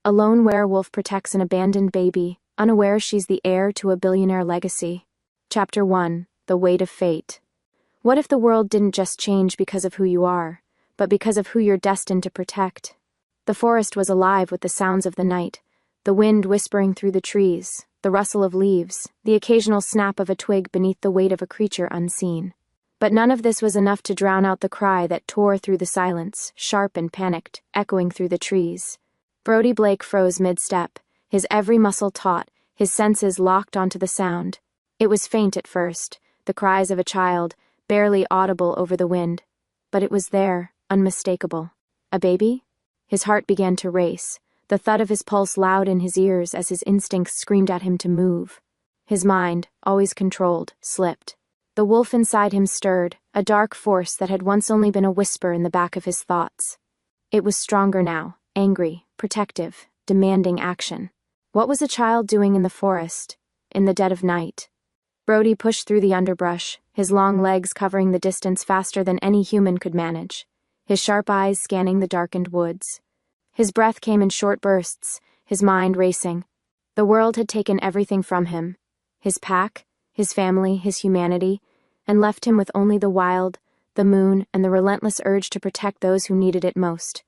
A lone werewolf protects an abandoned baby, unaware she's the heir to a billionaire legacy. Chapter 1. The Weight of Fate. What if the world didn't just change because of who you are, but because of who you're destined to protect? The forest was alive with the sounds of the night, the wind whispering through the trees, the rustle of leaves, the occasional snap of a twig beneath the weight of a creature unseen. But none of this was enough to drown out the cry that tore through the silence, sharp and panicked, echoing through the trees. Brody Blake froze mid-step, his every muscle taut, his senses locked onto the sound. It was faint at first, the cries of a child, barely audible over the wind. But it was there, unmistakable. A baby? His heart began to race, the thud of his pulse loud in his ears as his instincts screamed at him to move. His mind, always controlled, slipped. The wolf inside him stirred, a dark force that had once only been a whisper in the back of his thoughts. It was stronger now, angry, protective, demanding action. What was a child doing in the forest, in the dead of night? Brody pushed through the underbrush, his long legs covering the distance faster than any human could manage, his sharp eyes scanning the darkened woods. His breath came in short bursts, his mind racing. The world had taken everything from him, his pack, his family, his humanity, and left him with only the wild, the moon, and the relentless urge to protect those who needed it most.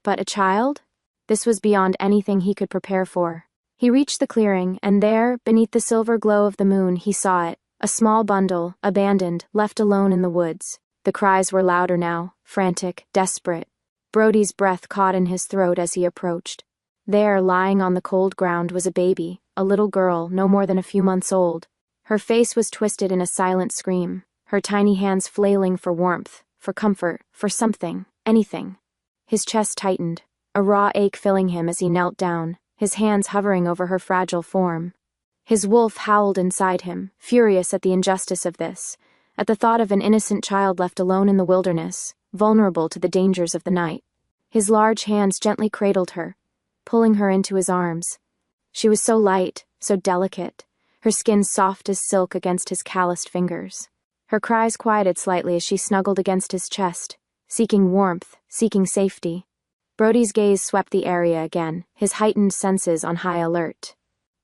But a child? This was beyond anything he could prepare for. He reached the clearing, and there, beneath the silver glow of the moon, he saw it, a small bundle, abandoned, left alone in the woods. The cries were louder now, frantic, desperate. Brody's breath caught in his throat as he approached. There, lying on the cold ground, was a baby, a little girl, no more than a few months old. Her face was twisted in a silent scream, her tiny hands flailing for warmth, for comfort, for something, anything. His chest tightened, a raw ache filling him as he knelt down, his hands hovering over her fragile form. His wolf howled inside him, furious at the injustice of this, at the thought of an innocent child left alone in the wilderness, vulnerable to the dangers of the night. His large hands gently cradled her, pulling her into his arms. She was so light, so delicate, her skin soft as silk against his calloused fingers. Her cries quieted slightly as she snuggled against his chest, seeking warmth, seeking safety. Brody's gaze swept the area again, his heightened senses on high alert.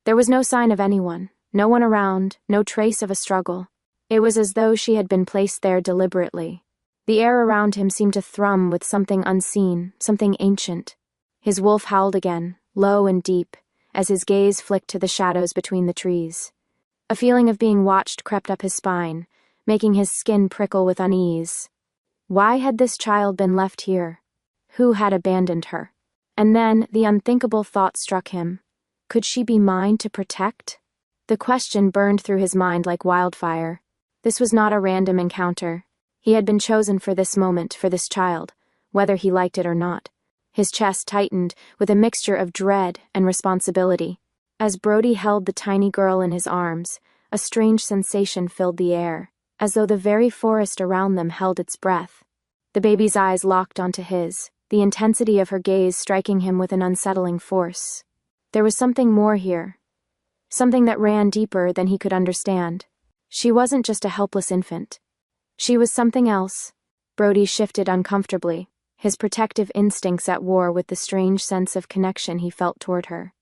There was no sign of anyone, no one around, no trace of a struggle. It was as though she had been placed there deliberately. The air around him seemed to thrum with something unseen, something ancient. His wolf howled again, low and deep, as his gaze flicked to the shadows between the trees. A feeling of being watched crept up his spine, making his skin prickle with unease. Why had this child been left here? Who had abandoned her? And then the unthinkable thought struck him. Could she be mine to protect? The question burned through his mind like wildfire. This was not a random encounter. He had been chosen for this moment, for this child, whether he liked it or not. His chest tightened with a mixture of dread and responsibility. As Brody held the tiny girl in his arms, a strange sensation filled the air, as though the very forest around them held its breath. The baby's eyes locked onto his, the intensity of her gaze striking him with an unsettling force. There was something more here. Something that ran deeper than he could understand. She wasn't just a helpless infant. She was something else. Brody shifted uncomfortably, his protective instincts at war with the strange sense of connection he felt toward her.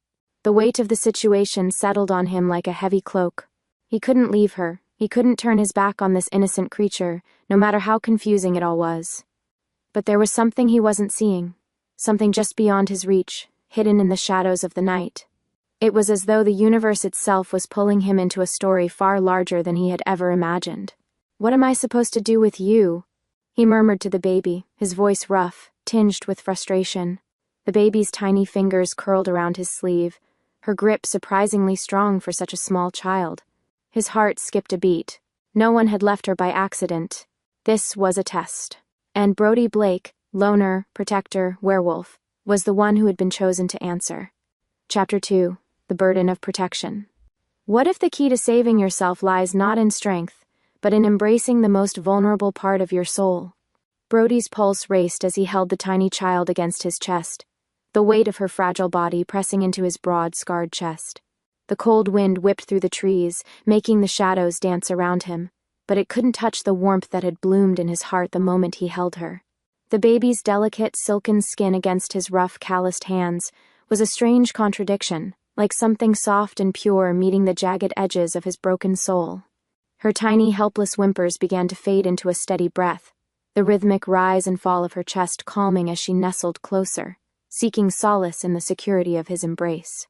The weight of the situation settled on him like a heavy cloak. He couldn't leave her. He couldn't turn his back on this innocent creature, no matter how confusing it all was. But there was something he wasn't seeing, something just beyond his reach, hidden in the shadows of the night. It was as though the universe itself was pulling him into a story far larger than he had ever imagined. "What am I supposed to do with you?" he murmured to the baby, his voice rough, tinged with frustration. The baby's tiny fingers curled around his sleeve, her grip surprisingly strong for such a small child. His heart skipped a beat. No one had left her by accident. This was a test. And Brody Blake, loner, protector, werewolf, was the one who had been chosen to answer. Chapter 2. The Burden of Protection. What if the key to saving yourself lies not in strength, but in embracing the most vulnerable part of your soul? Brody's pulse raced as he held the tiny child against his chest, the weight of her fragile body pressing into his broad, scarred chest. The cold wind whipped through the trees, making the shadows dance around him, but it couldn't touch the warmth that had bloomed in his heart the moment he held her. The baby's delicate, silken skin against his rough, calloused hands was a strange contradiction, like something soft and pure meeting the jagged edges of his broken soul. Her tiny, helpless whimpers began to fade into a steady breath, the rhythmic rise and fall of her chest calming as she nestled closer, seeking solace in the security of his embrace.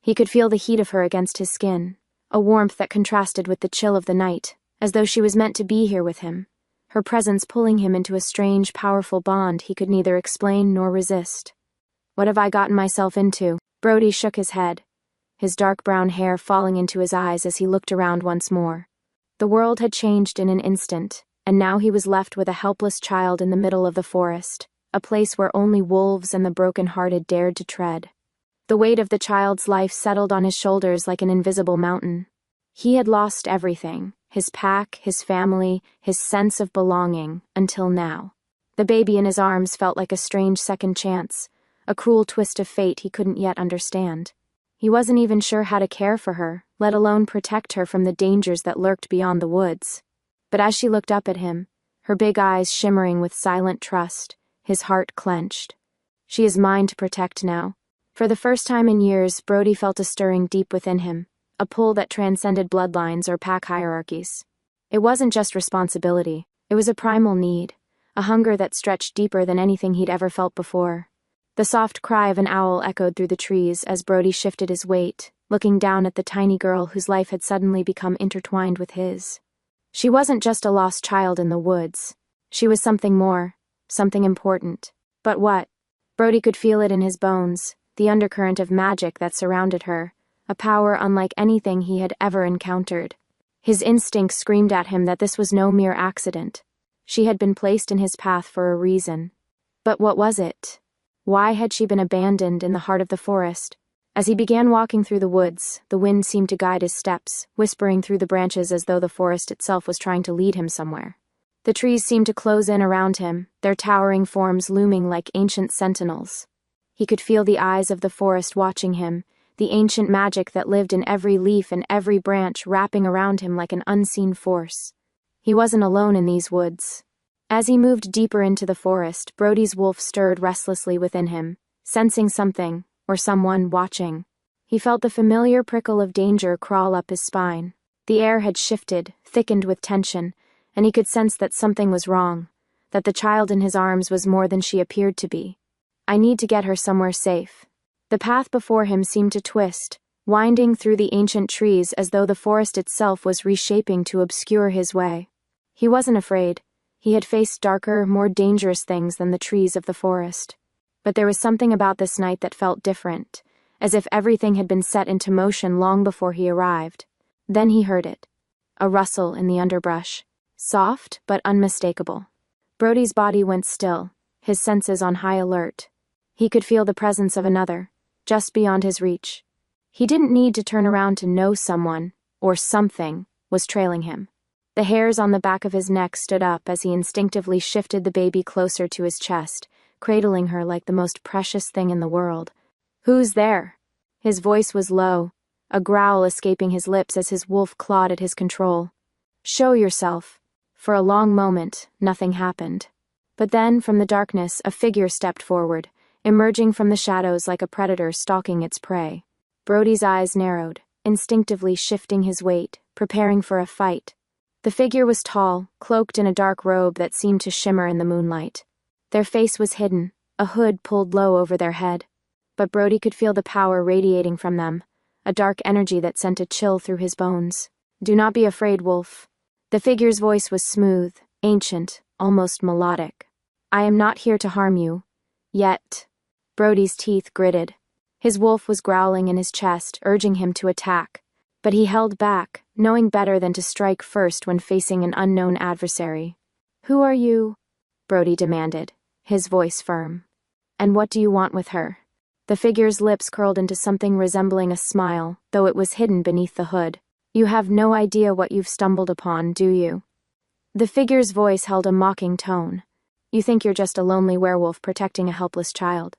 He could feel the heat of her against his skin, a warmth that contrasted with the chill of the night, as though she was meant to be here with him, her presence pulling him into a strange, powerful bond he could neither explain nor resist. "What have I gotten myself into?" Brody shook his head, his dark brown hair falling into his eyes as he looked around once more. The world had changed in an instant, and now he was left with a helpless child in the middle of the forest, a place where only wolves and the broken-hearted dared to tread. The weight of the child's life settled on his shoulders like an invisible mountain. He had lost everything, his pack, his family, his sense of belonging, until now. The baby in his arms felt like a strange second chance, a cruel twist of fate he couldn't yet understand. He wasn't even sure how to care for her, let alone protect her from the dangers that lurked beyond the woods. But as she looked up at him, her big eyes shimmering with silent trust, his heart clenched. She is mine to protect now. For the first time in years, Brody felt a stirring deep within him, a pull that transcended bloodlines or pack hierarchies. It wasn't just responsibility, it was a primal need, a hunger that stretched deeper than anything he'd ever felt before. The soft cry of an owl echoed through the trees as Brody shifted his weight, looking down at the tiny girl whose life had suddenly become intertwined with his. She wasn't just a lost child in the woods. She was something more, something important. But what? Brody could feel it in his bones, the undercurrent of magic that surrounded her, a power unlike anything he had ever encountered. His instincts screamed at him that this was no mere accident. She had been placed in his path for a reason. But what was it? Why had she been abandoned in the heart of the forest? As he began walking through the woods, the wind seemed to guide his steps, whispering through the branches as though the forest itself was trying to lead him somewhere. The trees seemed to close in around him, their towering forms looming like ancient sentinels. He could feel the eyes of the forest watching him, the ancient magic that lived in every leaf and every branch wrapping around him like an unseen force. He wasn't alone in these woods. As he moved deeper into the forest, Brody's wolf stirred restlessly within him, sensing something, or someone, watching. He felt the familiar prickle of danger crawl up his spine. The air had shifted, thickened with tension, and he could sense that something was wrong, that the child in his arms was more than she appeared to be. I need to get her somewhere safe. The path before him seemed to twist, winding through the ancient trees as though the forest itself was reshaping to obscure his way. He wasn't afraid. He had faced darker, more dangerous things than the trees of the forest. But there was something about this night that felt different, as if everything had been set into motion long before he arrived. Then he heard it. A rustle in the underbrush. Soft, but unmistakable. Brody's body went still, his senses on high alert. He could feel the presence of another, just beyond his reach. He didn't need to turn around to know someone, or something, was trailing him. The hairs on the back of his neck stood up as he instinctively shifted the baby closer to his chest, cradling her like the most precious thing in the world. "Who's there?" His voice was low, a growl escaping his lips as his wolf clawed at his control. "Show yourself." For a long moment, nothing happened. But then, from the darkness, a figure stepped forward, emerging from the shadows like a predator stalking its prey. Brody's eyes narrowed, instinctively shifting his weight, preparing for a fight. The figure was tall, cloaked in a dark robe that seemed to shimmer in the moonlight. Their face was hidden, a hood pulled low over their head. But Brody could feel the power radiating from them, a dark energy that sent a chill through his bones. "Do not be afraid, wolf." The figure's voice was smooth, ancient, almost melodic. "I am not here to harm you. Yet." Brody's teeth gritted. His wolf was growling in his chest, urging him to attack. But he held back, knowing better than to strike first when facing an unknown adversary. "Who are you?" Brody demanded, his voice firm. "And what do you want with her?" The figure's lips curled into something resembling a smile, though it was hidden beneath the hood. "You have no idea what you've stumbled upon, do you?" The figure's voice held a mocking tone. "You think you're just a lonely werewolf protecting a helpless child.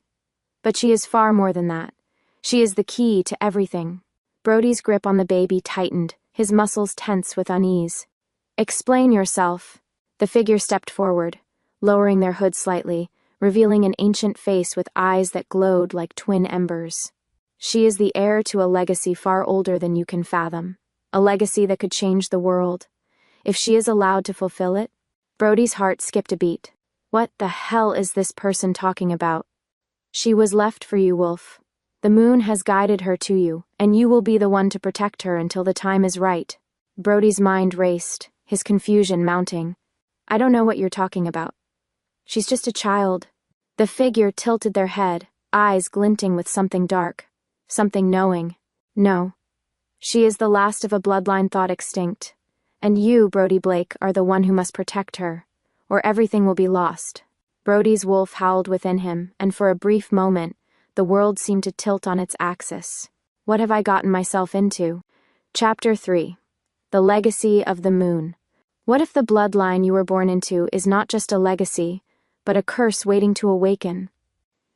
But she is far more than that. She is the key to everything." Brody's grip on the baby tightened, his muscles tense with unease. "Explain yourself." The figure stepped forward, lowering their hood slightly, revealing an ancient face with eyes that glowed like twin embers. She is the heir to a legacy far older than you can fathom, a legacy that could change the world. If she is allowed to fulfill it, Brody's heart skipped a beat. What the hell is this person talking about? She was left for you, Wolf. The moon has guided her to you, and you will be the one to protect her until the time is right. Brody's mind raced, his confusion mounting. I don't know what you're talking about. She's just a child. The figure tilted their head, eyes glinting with something dark, something knowing. No. She is the last of a bloodline thought extinct. And you, Brody Blake, are the one who must protect her, or everything will be lost. Brody's wolf howled within him, and for a brief moment, the world seemed to tilt on its axis. What have I gotten myself into? Chapter 3. The Legacy of the Moon. What if the bloodline you were born into is not just a legacy, but a curse waiting to awaken?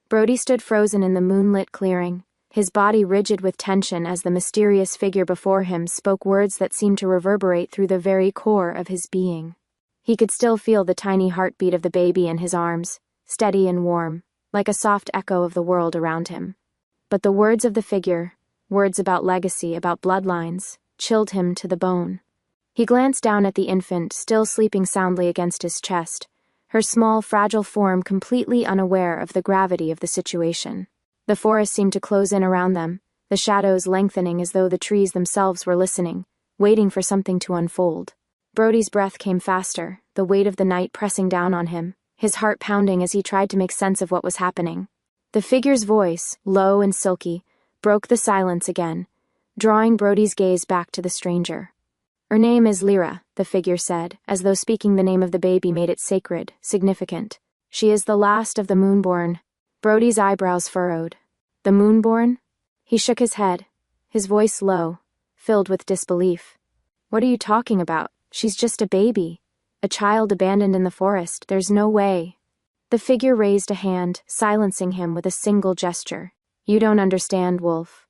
Brody stood frozen in the moonlit clearing, his body rigid with tension as the mysterious figure before him spoke words that seemed to reverberate through the very core of his being. He could still feel the tiny heartbeat of the baby in his arms, steady and warm, like a soft echo of the world around him. But the words of the figure, words about legacy, about bloodlines, chilled him to the bone. He glanced down at the infant, still sleeping soundly against his chest, her small, fragile form completely unaware of the gravity of the situation. The forest seemed to close in around them, the shadows lengthening as though the trees themselves were listening, waiting for something to unfold. Brody's breath came faster, the weight of the night pressing down on him, his heart pounding as he tried to make sense of what was happening. The figure's voice, low and silky, broke the silence again, drawing Brody's gaze back to the stranger. Her name is Lyra, the figure said, as though speaking the name of the baby made it sacred, significant. She is the last of the Moonborn. Brody's eyebrows furrowed. The Moonborn? He shook his head, his voice low, filled with disbelief. What are you talking about? She's just a baby. A child abandoned in the forest. There's no way. The figure raised a hand, silencing him with a single gesture. You don't understand, Wolf.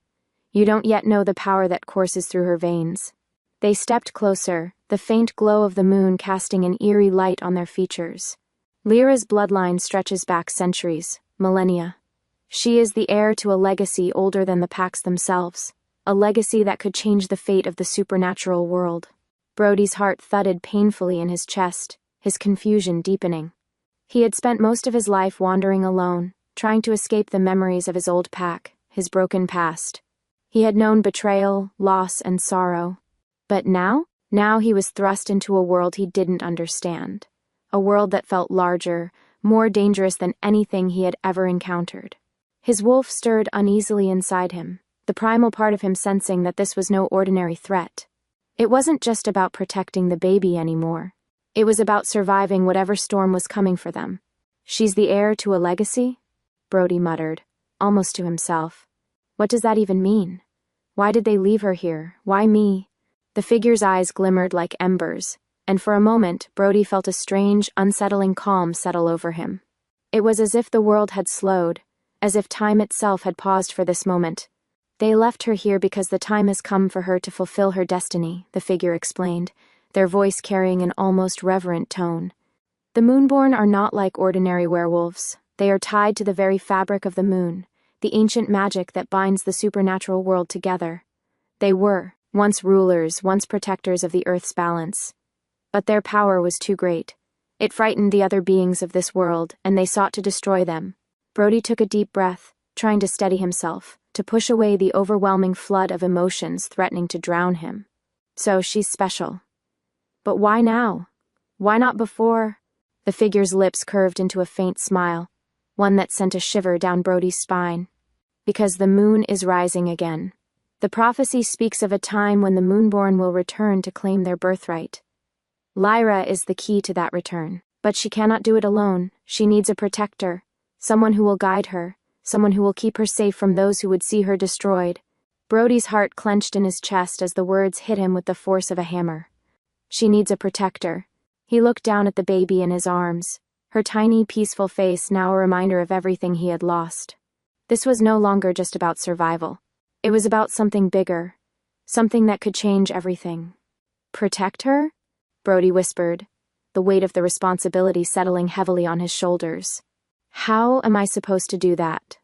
You don't yet know the power that courses through her veins. They stepped closer, the faint glow of the moon casting an eerie light on their features. Lyra's bloodline stretches back centuries, millennia. She is the heir to a legacy older than the packs themselves, a legacy that could change the fate of the supernatural world. Brody's heart thudded painfully in his chest, his confusion deepening. He had spent most of his life wandering alone, trying to escape the memories of his old pack, his broken past. He had known betrayal, loss, and sorrow. But now he was thrust into a world he didn't understand. A world that felt larger, more dangerous than anything he had ever encountered. His wolf stirred uneasily inside him, the primal part of him sensing that this was no ordinary threat. It wasn't just about protecting the baby anymore. It was about surviving whatever storm was coming for them. She's the heir to a legacy? Brody muttered, almost to himself. What does that even mean? Why did they leave her here? Why me? The figure's eyes glimmered like embers, and for a moment Brody felt a strange, unsettling calm settle over him. It was as if the world had slowed, as if time itself had paused for this moment. They left her here because the time has come for her to fulfill her destiny, the figure explained, their voice carrying an almost reverent tone. The Moonborn are not like ordinary werewolves. They are tied to the very fabric of the moon, the ancient magic that binds the supernatural world together. They were, once rulers, once protectors of the Earth's balance. But their power was too great. It frightened the other beings of this world, and they sought to destroy them. Brody took a deep breath, trying to steady himself, to push away the overwhelming flood of emotions threatening to drown him. So she's special. But why now? Why not before? The figure's lips curved into a faint smile, one that sent a shiver down Brody's spine. Because the moon is rising again. The prophecy speaks of a time when the Moonborn will return to claim their birthright. Lyra is the key to that return, but she cannot do it alone. She needs a protector, someone who will guide her, someone who will keep her safe from those who would see her destroyed. Brody's heart clenched in his chest as the words hit him with the force of a hammer. She needs a protector. He looked down at the baby in his arms, her tiny, peaceful face now a reminder of everything he had lost. This was no longer just about survival. It was about something bigger, something that could change everything. Protect her? Brody whispered, the weight of the responsibility settling heavily on his shoulders. How am I supposed to do that?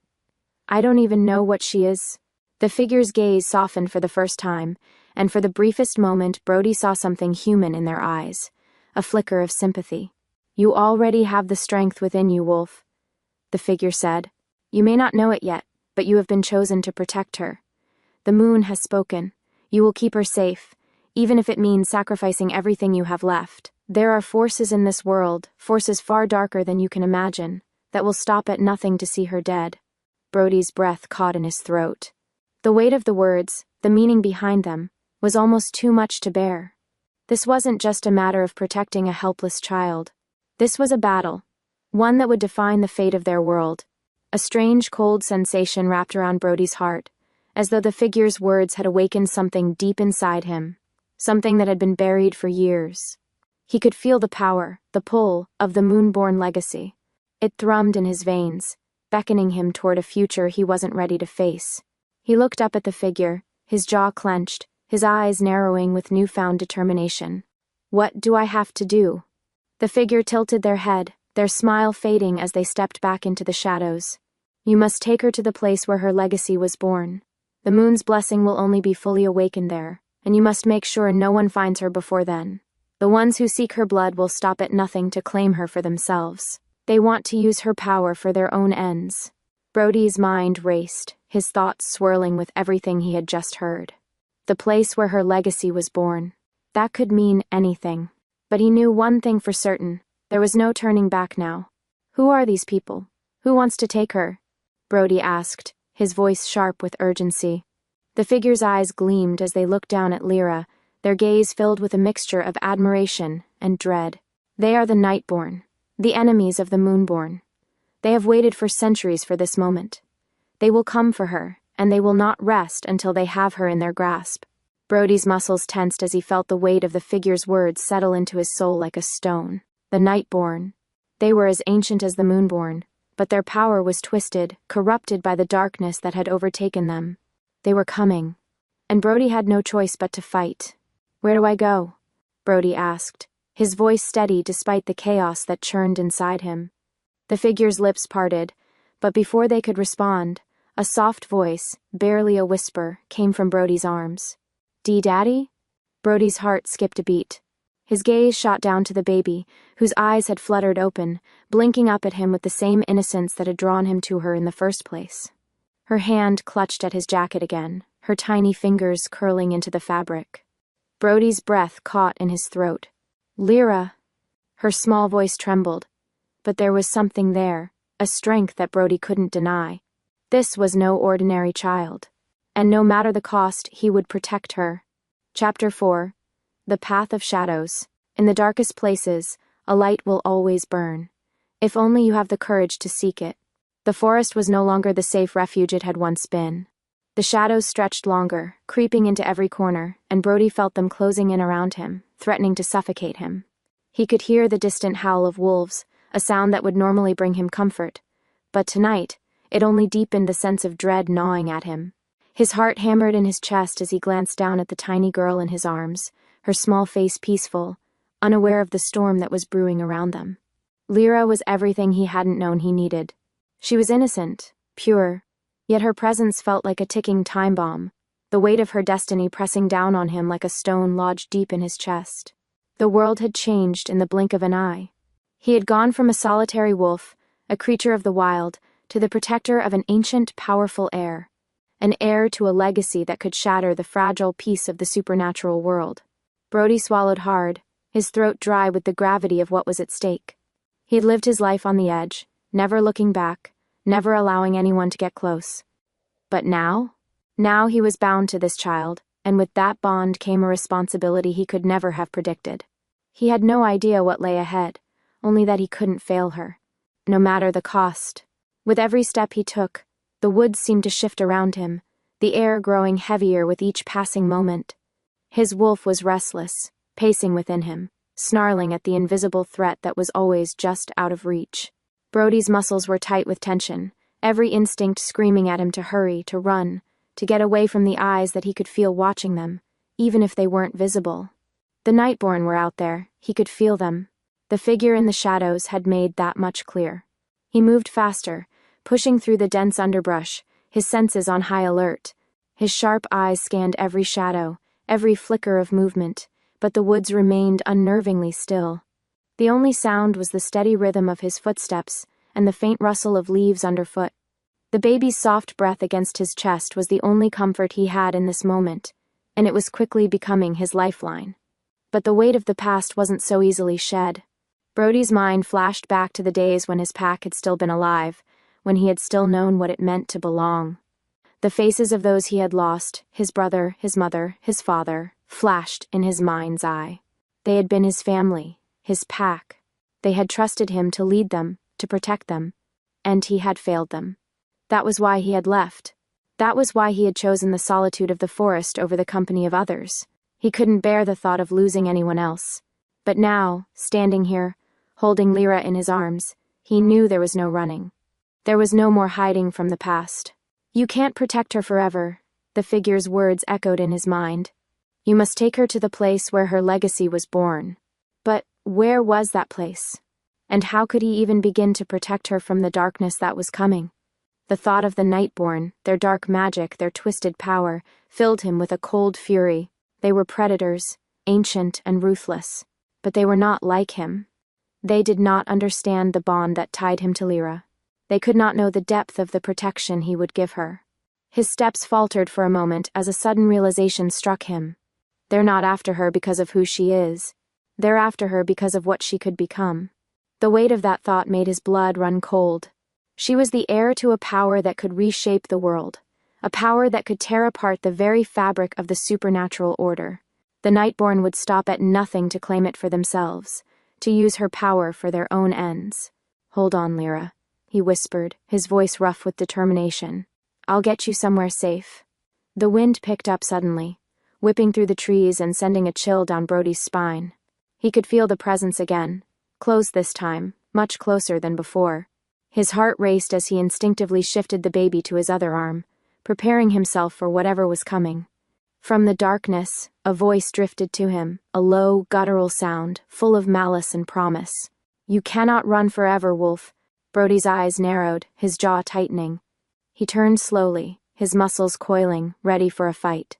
I don't even know what she is. The figure's gaze softened for the first time, and for the briefest moment Brody saw something human in their eyes, a flicker of sympathy. You already have the strength within you, Wolf, the figure said. You may not know it yet, but you have been chosen to protect her. The moon has spoken. You will keep her safe, even if it means sacrificing everything you have left. There are forces in this world, forces far darker than you can imagine, that will stop at nothing to see her dead. Brody's breath caught in his throat. The weight of the words, the meaning behind them, was almost too much to bear. This wasn't just a matter of protecting a helpless child. This was a battle, one that would define the fate of their world. A strange cold sensation wrapped around Brody's heart, as though the figure's words had awakened something deep inside him, something that had been buried for years. He could feel the power, the pull, of the moon-born legacy. It thrummed in his veins, beckoning him toward a future he wasn't ready to face. He looked up at the figure, his jaw clenched, his eyes narrowing with newfound determination. What do I have to do? The figure tilted their head, their smile fading as they stepped back into the shadows. You must take her to the place where her legacy was born. The moon's blessing will only be fully awakened there, and you must make sure no one finds her before then. The ones who seek her blood will stop at nothing to claim her for themselves. They want to use her power for their own ends. Brody's mind raced, his thoughts swirling with everything he had just heard. The place where her legacy was born. That could mean anything. But he knew one thing for certain. There was no turning back now. Who are these people? Who wants to take her? Brody asked, his voice sharp with urgency. The figure's eyes gleamed as they looked down at Lyra, their gaze filled with a mixture of admiration and dread. They are the Nightborn, the enemies of the Moonborn. They have waited for centuries for this moment. They will come for her, and they will not rest until they have her in their grasp. Brody's muscles tensed as he felt the weight of the figure's words settle into his soul like a stone. The Nightborn. They were as ancient as the Moonborn, but their power was twisted, corrupted by the darkness that had overtaken them. They were coming, and Brody had no choice but to fight. Where do I go? Brody asked, his voice steady despite the chaos that churned inside him. The figure's lips parted, but before they could respond, a soft voice, barely a whisper, came from Brody's arms. Daddy? Brody's heart skipped a beat. His gaze shot down to the baby, whose eyes had fluttered open, blinking up at him with the same innocence that had drawn him to her in the first place. Her hand clutched at his jacket again, her tiny fingers curling into the fabric. Brody's breath caught in his throat. Lyra! Her small voice trembled. But there was something there, a strength that Brody couldn't deny. This was no ordinary child. And no matter the cost, he would protect her. Chapter 4. The Path of Shadows. In the darkest places, a light will always burn. If only you have the courage to seek it. The forest was no longer the safe refuge it had once been. The shadows stretched longer, creeping into every corner, and Brody felt them closing in around him, threatening to suffocate him. He could hear the distant howl of wolves, a sound that would normally bring him comfort. But tonight, it only deepened the sense of dread gnawing at him. His heart hammered in his chest as he glanced down at the tiny girl in his arms, her small face peaceful, unaware of the storm that was brewing around them. Lyra was everything he hadn't known he needed. She was innocent, pure, yet her presence felt like a ticking time bomb, the weight of her destiny pressing down on him like a stone lodged deep in his chest. The world had changed in the blink of an eye. He had gone from a solitary wolf, a creature of the wild, to the protector of an ancient, powerful heir. An heir to a legacy that could shatter the fragile peace of the supernatural world. Brody swallowed hard, his throat dry with the gravity of what was at stake. He had lived his life on the edge, never looking back, never allowing anyone to get close. But now? Now he was bound to this child, and with that bond came a responsibility he could never have predicted. He had no idea what lay ahead, only that he couldn't fail her. No matter the cost. With every step he took, the woods seemed to shift around him, the air growing heavier with each passing moment. His wolf was restless, pacing within him, snarling at the invisible threat that was always just out of reach. Brody's muscles were tight with tension, every instinct screaming at him to hurry, to run, to get away from the eyes that he could feel watching them, even if they weren't visible. The Nightborn were out there, he could feel them. The figure in the shadows had made that much clear. He moved faster, pushing through the dense underbrush, his senses on high alert. His sharp eyes scanned every shadow, every flicker of movement, but the woods remained unnervingly still. The only sound was the steady rhythm of his footsteps and the faint rustle of leaves underfoot. The baby's soft breath against his chest was the only comfort he had in this moment, and it was quickly becoming his lifeline. But the weight of the past wasn't so easily shed. Brody's mind flashed back to the days when his pack had still been alive, when he had still known what it meant to belong. The faces of those he had lost, his brother, his mother, his father, flashed in his mind's eye. They had been his family, his pack. They had trusted him to lead them, to protect them, and he had failed them. That was why he had left. That was why he had chosen the solitude of the forest over the company of others. He couldn't bear the thought of losing anyone else. But now, standing here, holding Lyra in his arms, he knew there was no running. There was no more hiding from the past. You can't protect her forever, the figure's words echoed in his mind. You must take her to the place where her legacy was born. But where was that place? And how could he even begin to protect her from the darkness that was coming? The thought of the Nightborn, their dark magic, their twisted power, filled him with a cold fury. They were predators, ancient and ruthless, but they were not like him. They did not understand the bond that tied him to Lyra. They could not know the depth of the protection he would give her. His steps faltered for a moment as a sudden realization struck him. They're not after her because of who she is. They're after her because of what she could become. The weight of that thought made his blood run cold. She was the heir to a power that could reshape the world, a power that could tear apart the very fabric of the supernatural order. The Nightborn would stop at nothing to claim it for themselves, to use her power for their own ends. Hold on, Lyra, he whispered, his voice rough with determination. I'll get you somewhere safe. The wind picked up suddenly, whipping through the trees and sending a chill down Brody's spine. He could feel the presence again, close this time, much closer than before. His heart raced as he instinctively shifted the baby to his other arm, preparing himself for whatever was coming. From the darkness, a voice drifted to him, a low, guttural sound, full of malice and promise. You cannot run forever, Wolf. Brody's eyes narrowed, his jaw tightening. He turned slowly, his muscles coiling, ready for a fight.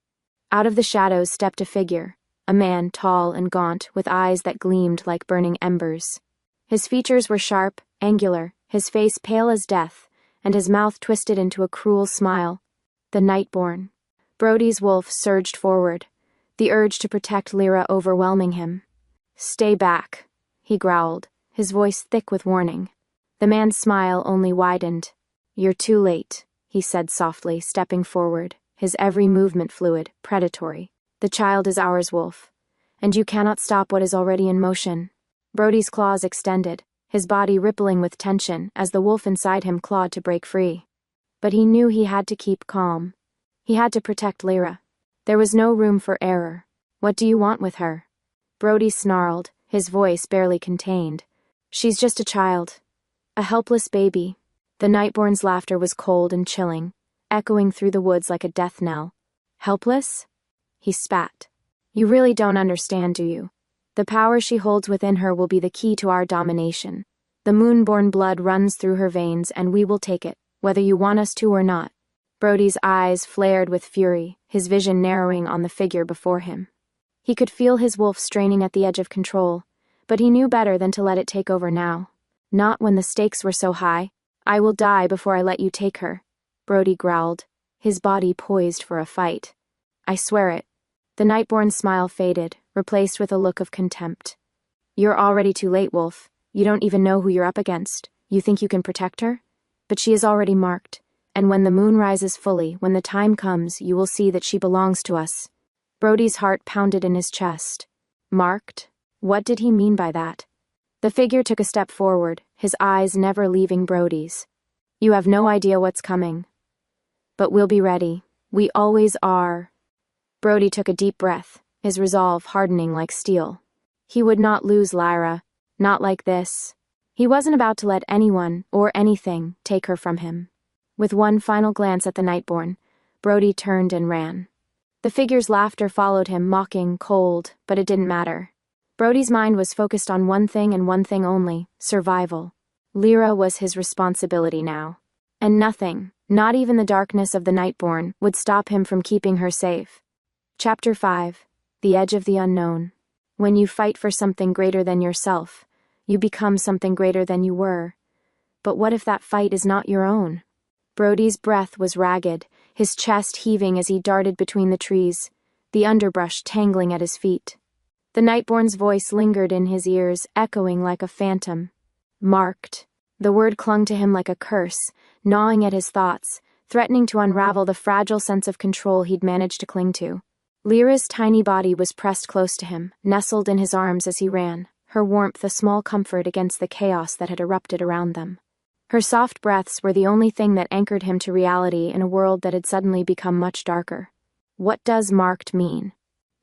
Out of the shadows stepped a figure, a man tall and gaunt, with eyes that gleamed like burning embers. His features were sharp, angular, his face pale as death, and his mouth twisted into a cruel smile. The Nightborn. Brody's wolf surged forward, the urge to protect Lyra overwhelming him. Stay back, he growled, his voice thick with warning. The man's smile only widened. You're too late, he said softly, stepping forward, his every movement fluid, predatory. The child is ours, Wolf, and you cannot stop what is already in motion. Brody's claws extended, his body rippling with tension as the wolf inside him clawed to break free. But he knew he had to keep calm. He had to protect Lyra. There was no room for error. What do you want with her? Brody snarled, his voice barely contained. She's just a child. A helpless baby. The Nightborn's laughter was cold and chilling, echoing through the woods like a death knell. Helpless? He spat. You really don't understand, do you? The power she holds within her will be the key to our domination. The Moonborn blood runs through her veins, and we will take it, whether you want us to or not. Brody's eyes flared with fury, his vision narrowing on the figure before him. He could feel his wolf straining at the edge of control, but he knew better than to let it take over now. Not when the stakes were so high. I will die before I let you take her, Brody growled, his body poised for a fight. I swear it. The Nightborn's smile faded, replaced with a look of contempt. You're already too late, Wolf. You don't even know who you're up against. You think you can protect her? But she is already marked, and when the moon rises fully, when the time comes, you will see that she belongs to us. Brody's heart pounded in his chest. Marked? What did he mean by that? The figure took a step forward, his eyes never leaving Brody's. You have no idea what's coming. But we'll be ready. We always are. Brody took a deep breath, his resolve hardening like steel. He would not lose Lyra, not like this. He wasn't about to let anyone, or anything, take her from him. With one final glance at the Nightborn, Brody turned and ran. The figure's laughter followed him, mocking, cold, but it didn't matter. Brody's mind was focused on one thing and one thing only, survival. Lyra was his responsibility now. And nothing, not even the darkness of the Nightborn, would stop him from keeping her safe. Chapter 5. The Edge of the Unknown. When you fight for something greater than yourself, you become something greater than you were. But what if that fight is not your own? Brody's breath was ragged, his chest heaving as he darted between the trees, the underbrush tangling at his feet. The Nightborn's voice lingered in his ears, echoing like a phantom. Marked. The word clung to him like a curse, gnawing at his thoughts, threatening to unravel the fragile sense of control he'd managed to cling to. Lyra's tiny body was pressed close to him, nestled in his arms as he ran, her warmth a small comfort against the chaos that had erupted around them. Her soft breaths were the only thing that anchored him to reality in a world that had suddenly become much darker. What does marked mean?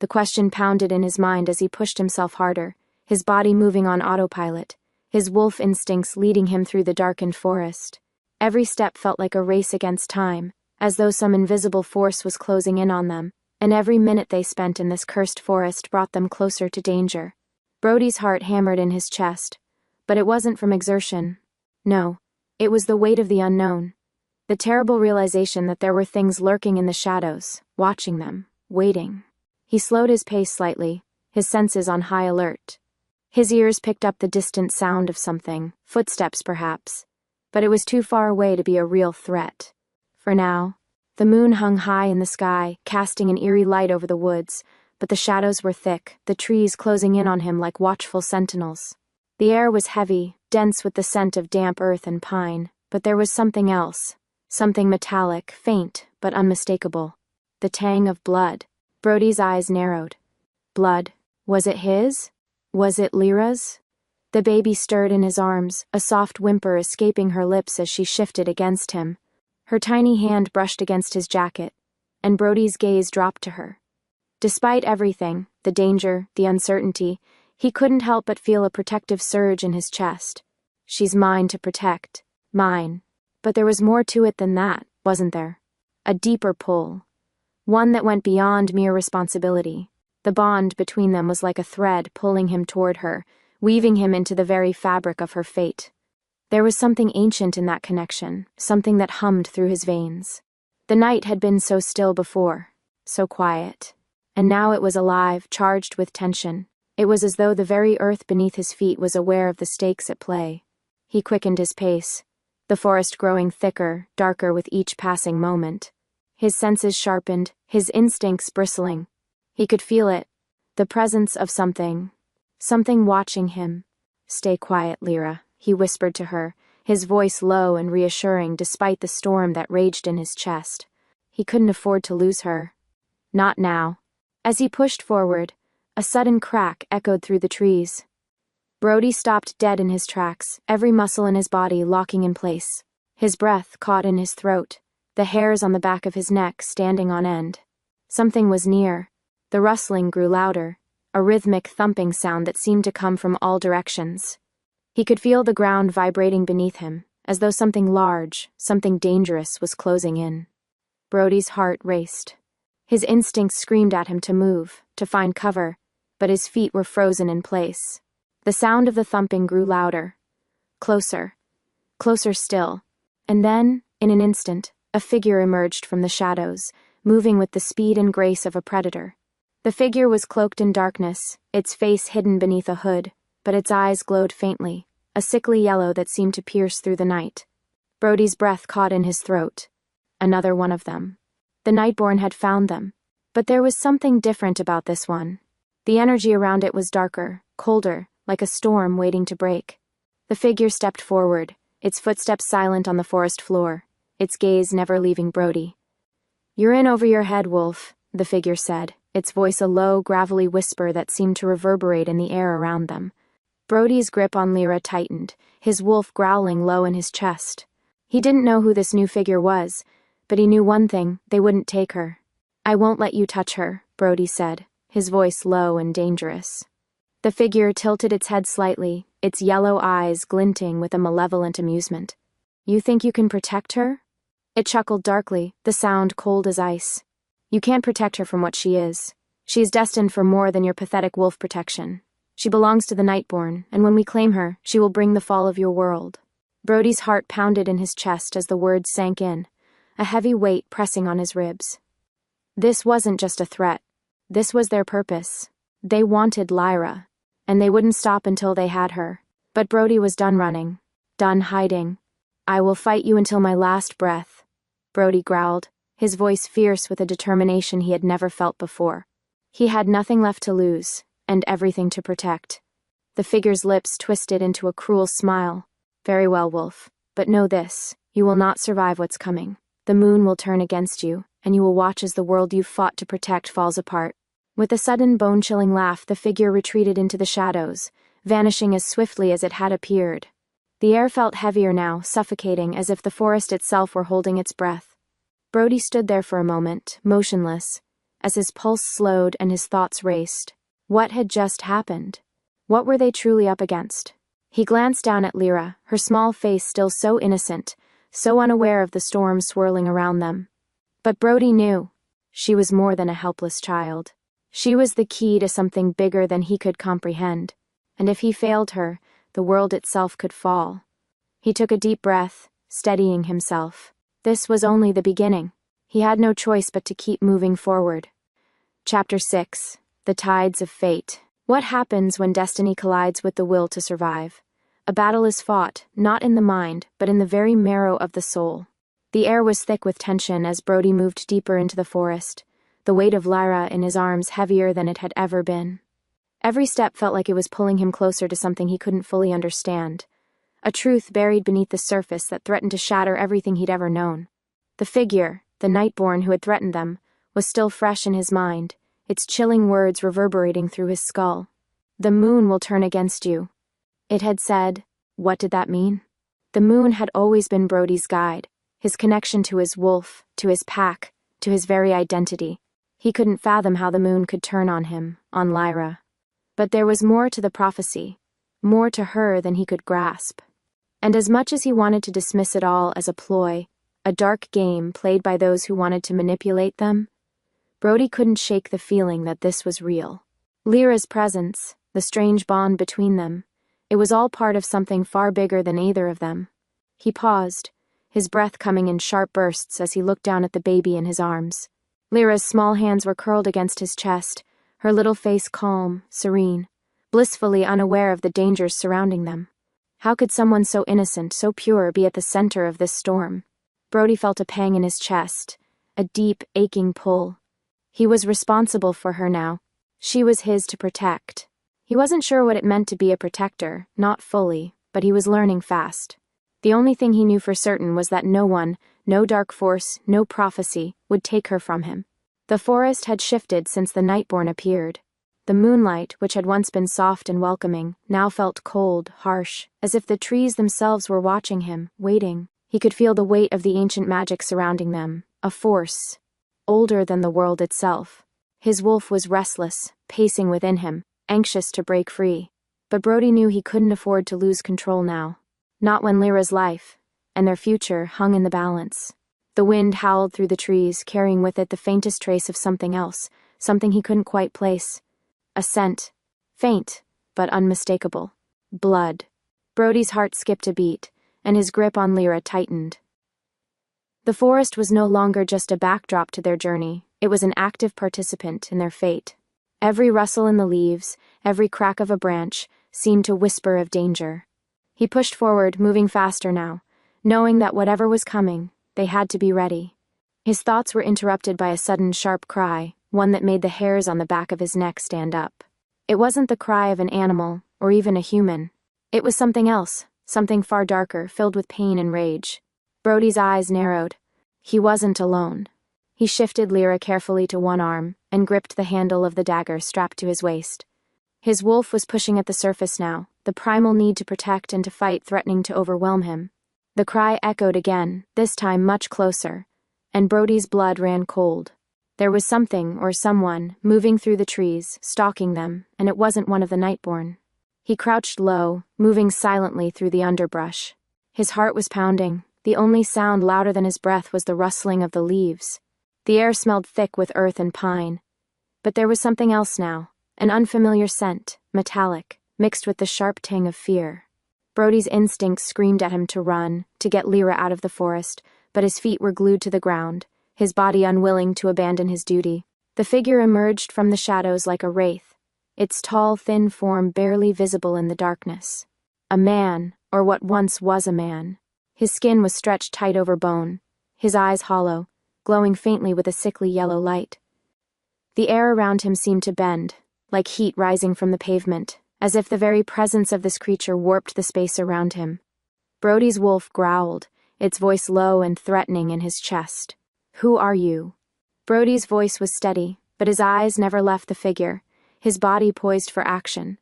The question pounded in his mind as he pushed himself harder, his body moving on autopilot, his wolf instincts leading him through the darkened forest. Every step felt like a race against time, as though some invisible force was closing in on them, and every minute they spent in this cursed forest brought them closer to danger. Brody's heart hammered in his chest, but it wasn't from exertion. No, it was the weight of the unknown. The terrible realization that there were things lurking in the shadows, watching them, waiting. He slowed his pace slightly, his senses on high alert. His ears picked up the distant sound of something, footsteps perhaps, but it was too far away to be a real threat. For now, the moon hung high in the sky, casting an eerie light over the woods, but the shadows were thick, the trees closing in on him like watchful sentinels. The air was heavy, dense with the scent of damp earth and pine, but there was something else, something metallic, faint, but unmistakable. The tang of blood. Brody's eyes narrowed. Blood. Was it his? Was it Lyra's? The baby stirred in his arms, a soft whimper escaping her lips as she shifted against him. Her tiny hand brushed against his jacket, and Brody's gaze dropped to her. Despite everything, the danger, the uncertainty, he couldn't help but feel a protective surge in his chest. She's mine to protect. Mine. But there was more to it than that, wasn't there? A deeper pull. One that went beyond mere responsibility. The bond between them was like a thread pulling him toward her, weaving him into the very fabric of her fate. There was something ancient in that connection, something that hummed through his veins. The night had been so still before, so quiet. And now it was alive, charged with tension. It was as though the very earth beneath his feet was aware of the stakes at play. He quickened his pace, the forest growing thicker, darker with each passing moment. His senses sharpened, his instincts bristling. He could feel it, the presence of something watching him. "Stay quiet, Lyra," he whispered to her, his voice low and reassuring despite the storm that raged in his chest. He couldn't afford to lose her. Not now. As he pushed forward, a sudden crack echoed through the trees. Brody stopped dead in his tracks, every muscle in his body locking in place. His breath caught in his throat, the hairs on the back of his neck standing on end. Something was near. The rustling grew louder, a rhythmic thumping sound that seemed to come from all directions. He could feel the ground vibrating beneath him, as though something large, something dangerous was closing in. Brody's heart raced. His instincts screamed at him to move, to find cover, but his feet were frozen in place. The sound of the thumping grew louder. Closer. Closer still. And then, in an instant, a figure emerged from the shadows, moving with the speed and grace of a predator. The figure was cloaked in darkness, its face hidden beneath a hood, but its eyes glowed faintly, a sickly yellow that seemed to pierce through the night. Brody's breath caught in his throat. Another one of them. The Nightborn had found them. But there was something different about this one. The energy around it was darker, colder, like a storm waiting to break. The figure stepped forward, its footsteps silent on the forest floor, its gaze never leaving Brody. "You're in over your head, Wolf," the figure said, its voice a low, gravelly whisper that seemed to reverberate in the air around them. Brody's grip on Lyra tightened, his wolf growling low in his chest. He didn't know who this new figure was, but he knew one thing: they wouldn't take her. "I won't let you touch her," Brody said, his voice low and dangerous. The figure tilted its head slightly, its yellow eyes glinting with a malevolent amusement. "You think you can protect her?" It chuckled darkly, the sound cold as ice. "You can't protect her from what she is. She is destined for more than your pathetic wolf protection. She belongs to the Nightborn, and when we claim her, she will bring the fall of your world." Brody's heart pounded in his chest as the words sank in, a heavy weight pressing on his ribs. This wasn't just a threat. This was their purpose. They wanted Lyra, and they wouldn't stop until they had her. But Brody was done running, done hiding. "I will fight you until my last breath," Brody growled, his voice fierce with a determination he had never felt before. He had nothing left to lose, and everything to protect. The figure's lips twisted into a cruel smile. "Very well, Wolf, but know this, you will not survive what's coming. The moon will turn against you, and you will watch as the world you've fought to protect falls apart." With a sudden bone-chilling laugh, the figure retreated into the shadows, vanishing as swiftly as it had appeared. The air felt heavier now, suffocating, as if the forest itself were holding its breath. Brody stood there for a moment, motionless, as his pulse slowed and his thoughts raced. What had just happened? What were they truly up against? He glanced down at Lyra, her small face still so innocent, so unaware of the storm swirling around them. But Brody knew. She was more than a helpless child. She was the key to something bigger than he could comprehend. And if he failed her, the world itself could fall. He took a deep breath, steadying himself. This was only the beginning. He had no choice but to keep moving forward. Chapter 6. The Tides of Fate. What happens when destiny collides with the will to survive? A battle is fought, not in the mind, but in the very marrow of the soul. The air was thick with tension as Brody moved deeper into the forest, the weight of Lyra in his arms heavier than it had ever been. Every step felt like it was pulling him closer to something he couldn't fully understand, a truth buried beneath the surface that threatened to shatter everything he'd ever known. The figure, the Nightborn who had threatened them, was still fresh in his mind, its chilling words reverberating through his skull. "The moon will turn against you," it had said. What did that mean? The moon had always been Brody's guide, his connection to his wolf, to his pack, to his very identity. He couldn't fathom how the moon could turn on him, on Lyra. But there was more to the prophecy, more to her than he could grasp. And as much as he wanted to dismiss it all as a ploy, a dark game played by those who wanted to manipulate them, Brody couldn't shake the feeling that this was real. Lyra's presence, the strange bond between them, it was all part of something far bigger than either of them. He paused, his breath coming in sharp bursts as he looked down at the baby in his arms. Lyra's small hands were curled against his chest, her little face calm, serene, blissfully unaware of the dangers surrounding them. How could someone so innocent, so pure, be at the center of this storm? Brody felt a pang in his chest, a deep, aching pull. He was responsible for her now. She was his to protect. He wasn't sure what it meant to be a protector, not fully, but he was learning fast. The only thing he knew for certain was that no one, no dark force, no prophecy, would take her from him. The forest had shifted since the Nightborn appeared. The moonlight, which had once been soft and welcoming, now felt cold, harsh, as if the trees themselves were watching him, waiting. He could feel the weight of the ancient magic surrounding them, a force, older than the world itself. His wolf was restless, pacing within him, anxious to break free. But Brody knew he couldn't afford to lose control now. Not when Lyra's life, and their future, hung in the balance. The wind howled through the trees, carrying with it the faintest trace of something else, something he couldn't quite place. A scent. Faint, but unmistakable. Blood. Brody's heart skipped a beat, and his grip on Lyra tightened. The forest was no longer just a backdrop to their journey, it was an active participant in their fate. Every rustle in the leaves, every crack of a branch, seemed to whisper of danger. He pushed forward, moving faster now, knowing that whatever was coming, they had to be ready. His thoughts were interrupted by a sudden sharp cry, one that made the hairs on the back of his neck stand up. It wasn't the cry of an animal, or even a human. It was something else, something far darker, filled with pain and rage. Brody's eyes narrowed. He wasn't alone. He shifted Lyra carefully to one arm, and gripped the handle of the dagger strapped to his waist. His wolf was pushing at the surface now, the primal need to protect and to fight threatening to overwhelm him. The cry echoed again, this time much closer, and Brody's blood ran cold. There was something, or someone, moving through the trees, stalking them, and it wasn't one of the Nightborn. He crouched low, moving silently through the underbrush. His heart was pounding. The only sound louder than his breath was the rustling of the leaves. The air smelled thick with earth and pine. But there was something else now, an unfamiliar scent, metallic, mixed with the sharp tang of fear. Brody's instincts screamed at him to run, to get Lyra out of the forest, but his feet were glued to the ground, his body unwilling to abandon his duty. The figure emerged from the shadows like a wraith, its tall, thin form barely visible in the darkness. A man, or what once was a man. His skin was stretched tight over bone, his eyes hollow, glowing faintly with a sickly yellow light. The air around him seemed to bend, like heat rising from the pavement, as if the very presence of this creature warped the space around him. Brody's wolf growled, its voice low and threatening in his chest. "Who are you?" Brody's voice was steady, but his eyes never left the figure, his body poised for action.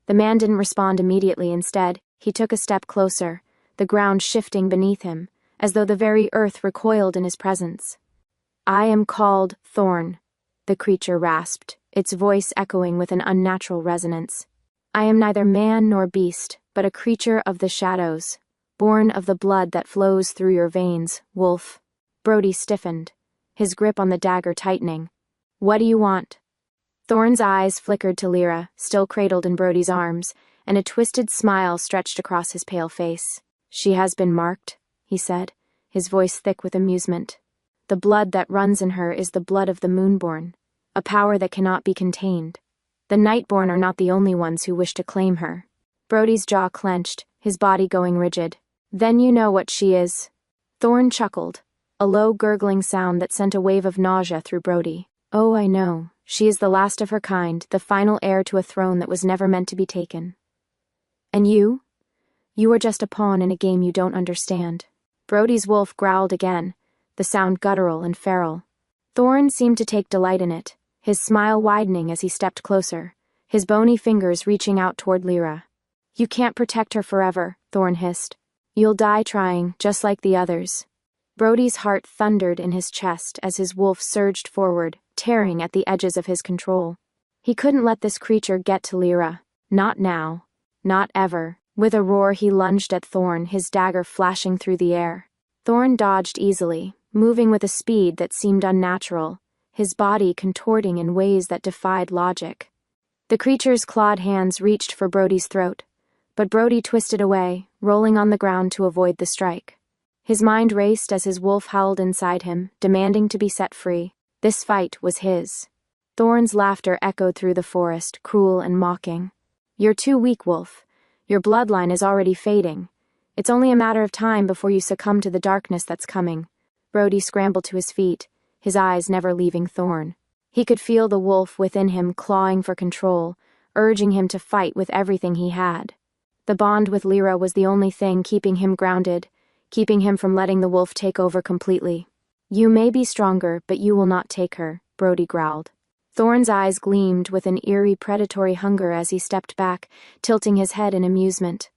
The man didn't respond immediately. Instead, he took a step closer, the ground shifting beneath him, as though the very earth recoiled in his presence. "I am called Thorn," the creature rasped, its voice echoing with an unnatural resonance. "I am neither man nor beast, but a creature of the shadows, born of the blood that flows through your veins, wolf." Brody stiffened, his grip on the dagger tightening. "What do you want?" Thorn's eyes flickered to Lyra, still cradled in Brody's arms, and a twisted smile stretched across his pale face. "She has been marked," he said, his voice thick with amusement. "The blood that runs in her is the blood of the Moonborn, a power that cannot be contained. The Nightborn are not the only ones who wish to claim her." Brody's jaw clenched, his body going rigid. "Then you know what she is." Thorn chuckled, a low gurgling sound that sent a wave of nausea through Brody. "Oh, I know. She is the last of her kind, the final heir to a throne that was never meant to be taken. And you? You are just a pawn in a game you don't understand." Brody's wolf growled again, the sound guttural and feral. Thorn seemed to take delight in it, his smile widening as he stepped closer, his bony fingers reaching out toward Lyra. "You can't protect her forever," Thorn hissed. "You'll die trying, just like the others." Brody's heart thundered in his chest as his wolf surged forward, tearing at the edges of his control. He couldn't let this creature get to Lyra. Not now. Not ever. With a roar he lunged at Thorn, his dagger flashing through the air. Thorn dodged easily, moving with a speed that seemed unnatural, his body contorting in ways that defied logic. The creature's clawed hands reached for Brody's throat, but Brody twisted away, rolling on the ground to avoid the strike. His mind raced as his wolf howled inside him, demanding to be set free. This fight was his. Thorn's laughter echoed through the forest, cruel and mocking. "You're too weak, wolf. Your bloodline is already fading. It's only a matter of time before you succumb to the darkness that's coming." Brody scrambled to his feet, his eyes never leaving Thorn. He could feel the wolf within him clawing for control, urging him to fight with everything he had. The bond with Lyra was the only thing keeping him grounded, keeping him from letting the wolf take over completely. "You may be stronger, but you will not take her," Brody growled. Thorn's eyes gleamed with an eerie predatory hunger as he stepped back, tilting his head in amusement.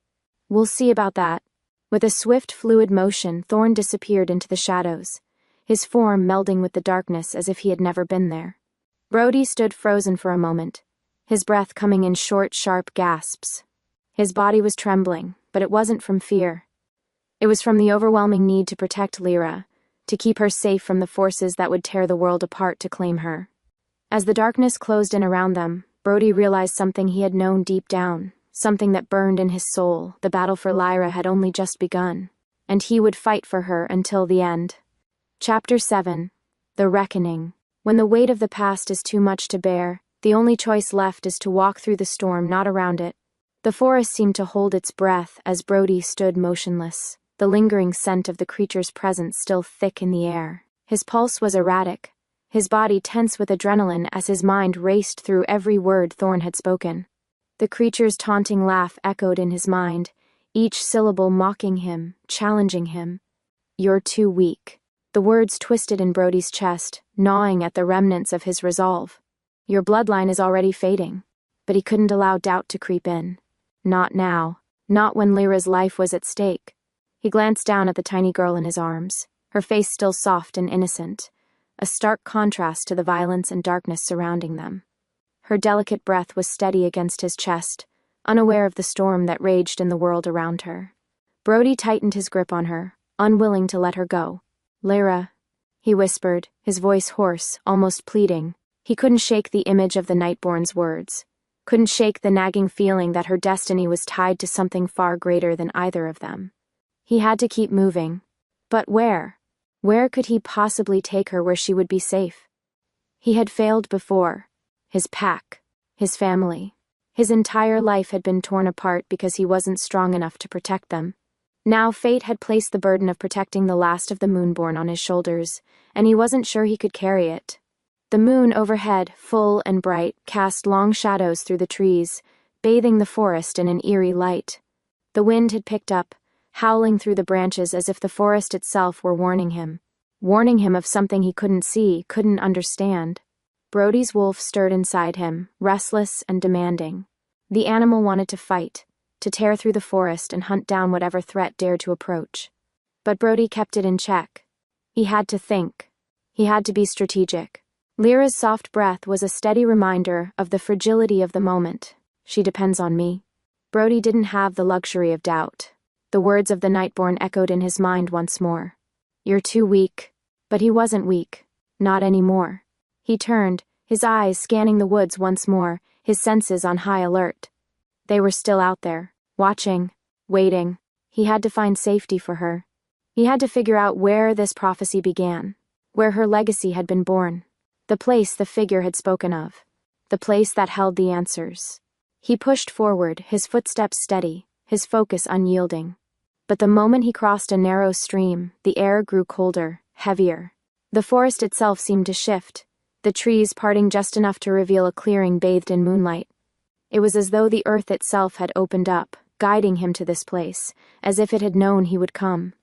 "We'll see about that." With a swift, fluid motion, Thorn disappeared into the shadows, his form melding with the darkness as if he had never been there. Brody stood frozen for a moment, his breath coming in short, sharp gasps. His body was trembling, but it wasn't from fear. It was from the overwhelming need to protect Lyra, to keep her safe from the forces that would tear the world apart to claim her. As the darkness closed in around them, Brody realized something he had known deep down, something that burned in his soul. The battle for Lyra had only just begun, and he would fight for her until the end. Chapter 7. The Reckoning. When the weight of the past is too much to bear, the only choice left is to walk through the storm, not around it. The forest seemed to hold its breath as Brody stood motionless, the lingering scent of the creature's presence still thick in the air. His pulse was erratic, his body tense with adrenaline as his mind raced through every word Thorn had spoken. The creature's taunting laugh echoed in his mind, each syllable mocking him, challenging him. "You're too weak." The words twisted in Brody's chest, gnawing at the remnants of his resolve. Your bloodline is already fading. But he couldn't allow doubt to creep in. Not now. Not when Lyra's life was at stake. He glanced down at the tiny girl in his arms, her face still soft and innocent, a stark contrast to the violence and darkness surrounding them. Her delicate breath was steady against his chest, unaware of the storm that raged in the world around her. Brody tightened his grip on her, unwilling to let her go. "Lyra," he whispered, his voice hoarse, almost pleading. He couldn't shake the image of the Nightborn's words. couldn't shake the nagging feeling that her destiny was tied to something far greater than either of them. He had to keep moving. But where? Where could he possibly take her where she would be safe? He had failed before. His pack, his family, his entire life had been torn apart because he wasn't strong enough to protect them. Now fate had placed the burden of protecting the last of the Moonborn on his shoulders, and he wasn't sure he could carry it. The moon overhead, full and bright, cast long shadows through the trees, bathing the forest in an eerie light. The wind had picked up, howling through the branches as if the forest itself were warning him of something he couldn't see, couldn't understand. Brody's wolf stirred inside him, restless and demanding. The animal wanted to fight, to tear through the forest and hunt down whatever threat dared to approach. But Brody kept it in check. He had to think. He had to be strategic. Lyra's soft breath was a steady reminder of the fragility of the moment. She depends on me. Brody didn't have the luxury of doubt. The words of the Nightborn echoed in his mind once more. You're too weak. But he wasn't weak. Not anymore. He turned, his eyes scanning the woods once more, his senses on high alert. They were still out there, watching, waiting. He had to find safety for her. He had to figure out where this prophecy began, where her legacy had been born. The place the figure had spoken of. The place that held the answers. He pushed forward, his footsteps steady, his focus unyielding. But the moment he crossed a narrow stream, the air grew colder, heavier. The forest itself seemed to shift, the trees parting just enough to reveal a clearing bathed in moonlight. It was as though the earth itself had opened up, guiding him to this place, as if it had known he would come.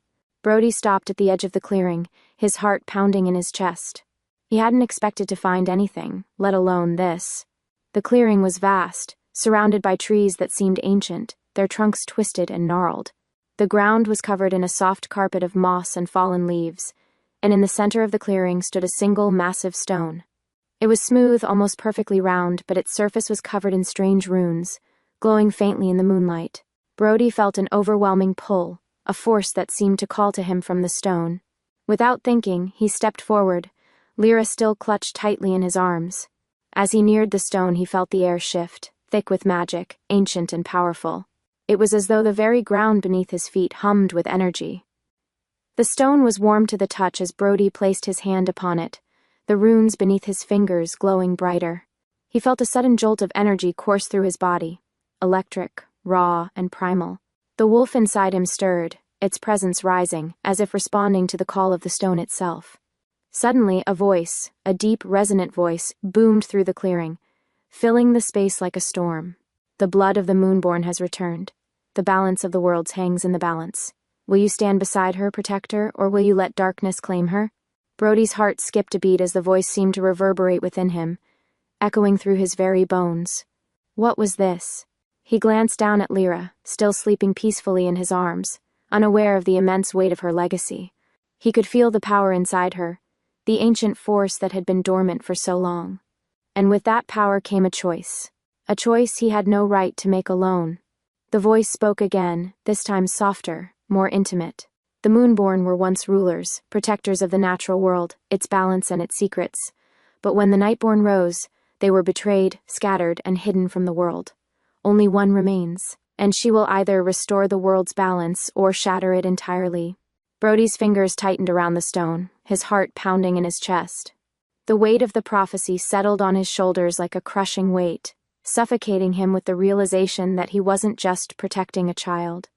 Brody stopped at the edge of the clearing, his heart pounding in his chest. He hadn't expected to find anything, let alone this. The clearing was vast, surrounded by trees that seemed ancient, their trunks twisted and gnarled. The ground was covered in a soft carpet of moss and fallen leaves, and in the center of the clearing stood a single massive stone. It was smooth, almost perfectly round, but its surface was covered in strange runes, glowing faintly in the moonlight. Brody felt an overwhelming pull, a force that seemed to call to him from the stone. Without thinking, he stepped forward, Lyra still clutched tightly in his arms. As he neared the stone, he felt the air shift, thick with magic, ancient and powerful. It was as though the very ground beneath his feet hummed with energy. The stone was warm to the touch as Brody placed his hand upon it, the runes beneath his fingers glowing brighter. He felt a sudden jolt of energy course through his body, electric, raw, and primal. The wolf inside him stirred, its presence rising, as if responding to the call of the stone itself. Suddenly, a voice, a deep, resonant voice, boomed through the clearing, filling the space like a storm. The blood of the Moonborn has returned. The balance of the worlds hangs in the balance. Will you stand beside her, protect her, or will you let darkness claim her? Brody's heart skipped a beat as the voice seemed to reverberate within him, echoing through his very bones. What was this? He glanced down at Lyra, still sleeping peacefully in his arms, unaware of the immense weight of her legacy. He could feel the power inside her, the ancient force that had been dormant for so long. And with that power came a choice he had no right to make alone. The voice spoke again, this time softer, more intimate. The Moonborn were once rulers, protectors of the natural world, its balance and its secrets. But when the Nightborn rose, they were betrayed, scattered, and hidden from the world. Only one remains, and she will either restore the world's balance or shatter it entirely. Brody's fingers tightened around the stone, his heart pounding in his chest. The weight of the prophecy settled on his shoulders like a crushing weight, suffocating him with the realization that he wasn't just protecting a child.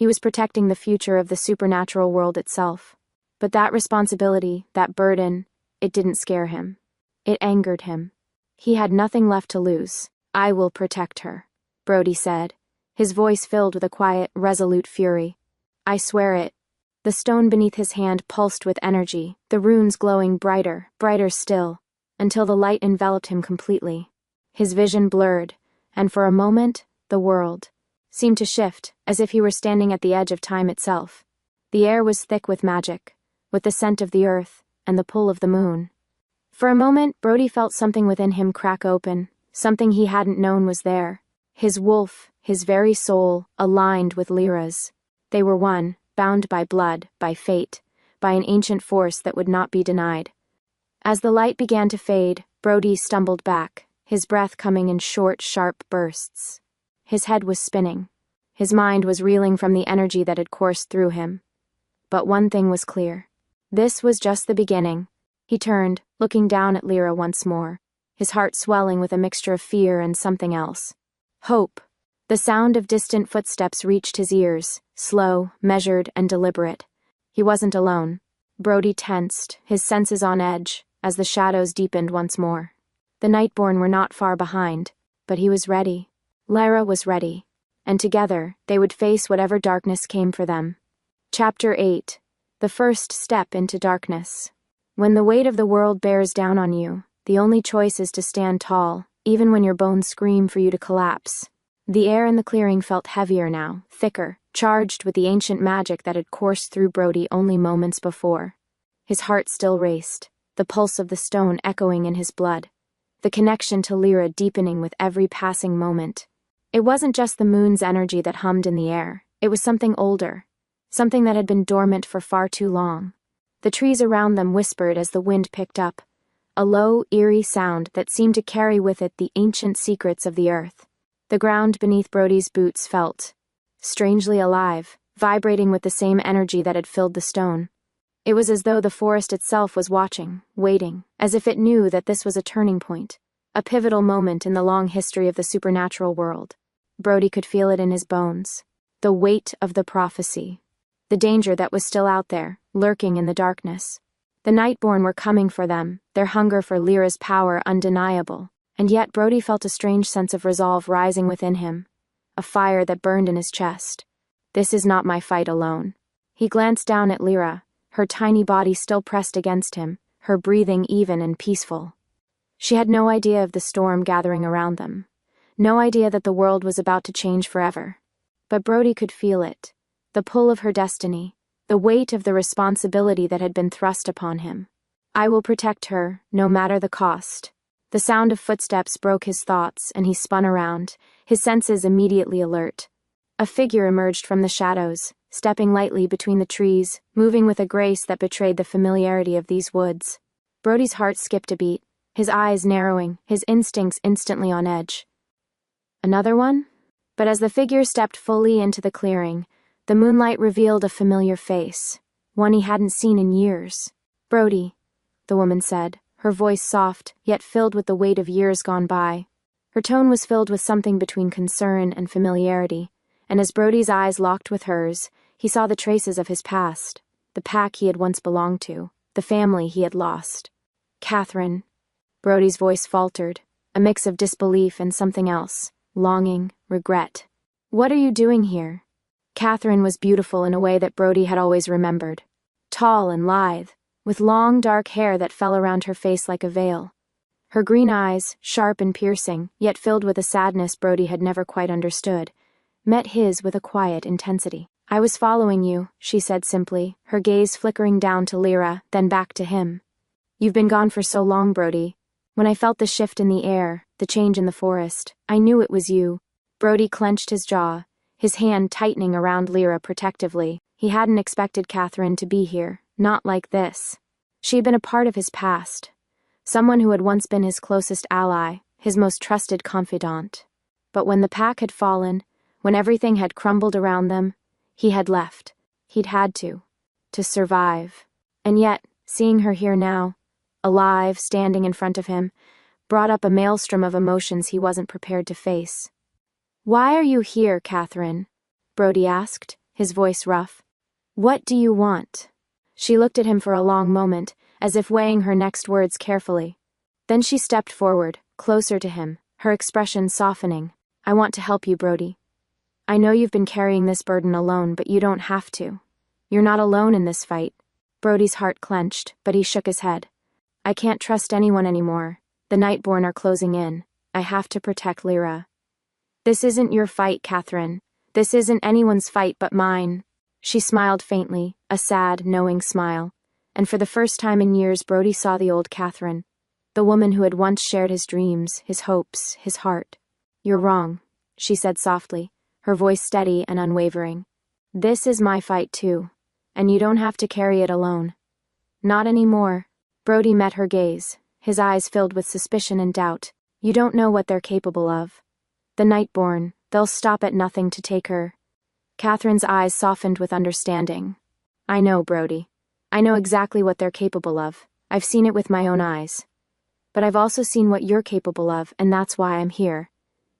He was protecting the future of the supernatural world itself. But that responsibility, that burden, it didn't scare him. It angered him. He had nothing left to lose. I will protect her, Brody said, his voice filled with a quiet, resolute fury. I swear it. The stone beneath his hand pulsed with energy, the runes glowing brighter, brighter still, until the light enveloped him completely. His vision blurred, and for a moment, the world seemed to shift, as if he were standing at the edge of time itself. The air was thick with magic, with the scent of the earth and the pull of the moon. For a moment, Brody felt something within him crack open, something he hadn't known was there. His wolf, his very soul, aligned with Lyra's. They were one, bound by blood, by fate, by an ancient force that would not be denied. As the light began to fade, Brody stumbled back, his breath coming in short, sharp bursts. His head was spinning. His mind was reeling from the energy that had coursed through him. But one thing was clear. This was just the beginning. He turned, looking down at Lyra once more, his heart swelling with a mixture of fear and something else. Hope. The sound of distant footsteps reached his ears, slow, measured, and deliberate. He wasn't alone. Brody tensed, his senses on edge, as the shadows deepened once more. The Nightborn were not far behind, but he was ready. Lyra was ready. And together, they would face whatever darkness came for them. Chapter 8. The first step into darkness. When the weight of the world bears down on you, the only choice is to stand tall, even when your bones scream for you to collapse. The air in the clearing felt heavier now, thicker, charged with the ancient magic that had coursed through Brody only moments before. His heart still raced, the pulse of the stone echoing in his blood, the connection to Lyra deepening with every passing moment. It wasn't just the moon's energy that hummed in the air, it was something older, something that had been dormant for far too long. The trees around them whispered as the wind picked up, a low, eerie sound that seemed to carry with it the ancient secrets of the earth. The ground beneath Brody's boots felt strangely alive, vibrating with the same energy that had filled the stone. It was as though the forest itself was watching, waiting, as if it knew that this was a turning point, a pivotal moment in the long history of the supernatural world. Brody could feel it in his bones. The weight of the prophecy. The danger that was still out there, lurking in the darkness. The Nightborn were coming for them, their hunger for Lyra's power undeniable, and yet Brody felt a strange sense of resolve rising within him, a fire that burned in his chest. This is not my fight alone. He glanced down at Lyra, her tiny body still pressed against him, her breathing even and peaceful. She had no idea of the storm gathering around them, no idea that the world was about to change forever. But Brody could feel it, the pull of her destiny, the weight of the responsibility that had been thrust upon him. I will protect her, no matter the cost. The sound of footsteps broke his thoughts, and he spun around, his senses immediately alert. A figure emerged from the shadows, stepping lightly between the trees, moving with a grace that betrayed the familiarity of these woods. Brody's heart skipped a beat, his eyes narrowing, his instincts instantly on edge. Another one? But as the figure stepped fully into the clearing, the moonlight revealed a familiar face, one he hadn't seen in years. Brody, the woman said, her voice soft, yet filled with the weight of years gone by. Her tone was filled with something between concern and familiarity, and as Brody's eyes locked with hers, he saw the traces of his past, the pack he had once belonged to, the family he had lost. Catherine. Brody's voice faltered, a mix of disbelief and something else, longing, regret. What are you doing here? Catherine was beautiful in a way that Brody had always remembered. Tall and lithe, with long dark hair that fell around her face like a veil. Her green eyes, sharp and piercing, yet filled with a sadness Brody had never quite understood, met his with a quiet intensity. I was following you, she said simply, her gaze flickering down to Lyra, then back to him. You've been gone for so long, Brody. When I felt the shift in the air, the change in the forest, I knew it was you. Brody clenched his jaw, his hand tightening around Lyra protectively. He hadn't expected Catherine to be here, not like this. She had been a part of his past, someone who had once been his closest ally, his most trusted confidant. But when the pack had fallen, when everything had crumbled around them, he had left. He'd had to survive. And yet, seeing her here now, alive, standing in front of him, brought up a maelstrom of emotions he wasn't prepared to face. Why are you here, Catherine? Brody asked, his voice rough. What do you want? She looked at him for a long moment, as if weighing her next words carefully. Then she stepped forward, closer to him, her expression softening. I want to help you, Brody. I know you've been carrying this burden alone, but you don't have to. You're not alone in this fight. Brody's heart clenched, but he shook his head. I can't trust anyone anymore. The Nightborn are closing in. I have to protect Lyra. This isn't your fight, Catherine. This isn't anyone's fight but mine. She smiled faintly, a sad, knowing smile, and for the first time in years Brody saw the old Catherine, the woman who had once shared his dreams, his hopes, his heart. You're wrong, she said softly, her voice steady and unwavering. This is my fight too, and you don't have to carry it alone. Not anymore. Brody met her gaze, his eyes filled with suspicion and doubt. You don't know what they're capable of. The Nightborn, they'll stop at nothing to take her. Catherine's eyes softened with understanding. I know, Brody. I know exactly what they're capable of. I've seen it with my own eyes. But I've also seen what you're capable of, and that's why I'm here.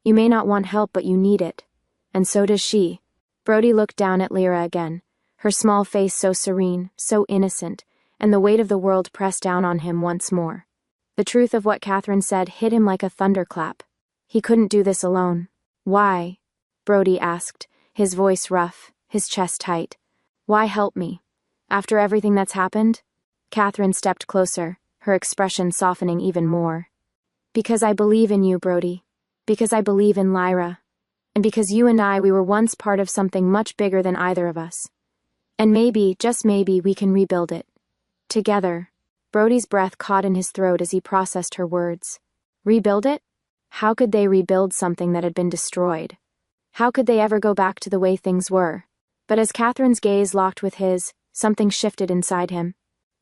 You may not want help, but you need it. And so does she. Brody looked down at Lyra again, her small face so serene, so innocent, and the weight of the world pressed down on him once more. The truth of what Catherine said hit him like a thunderclap. He couldn't do this alone. Why? Brody asked, his voice rough, his chest tight. Why help me? After everything that's happened? Catherine stepped closer, her expression softening even more. Because I believe in you, Brody. Because I believe in Lyra. And because you and we were once part of something much bigger than either of us. And maybe, just maybe, we can rebuild it. Together. Brody's breath caught in his throat as he processed her words. Rebuild it? How could they rebuild something that had been destroyed? How could they ever go back to the way things were? But as Catherine's gaze locked with his, something shifted inside him.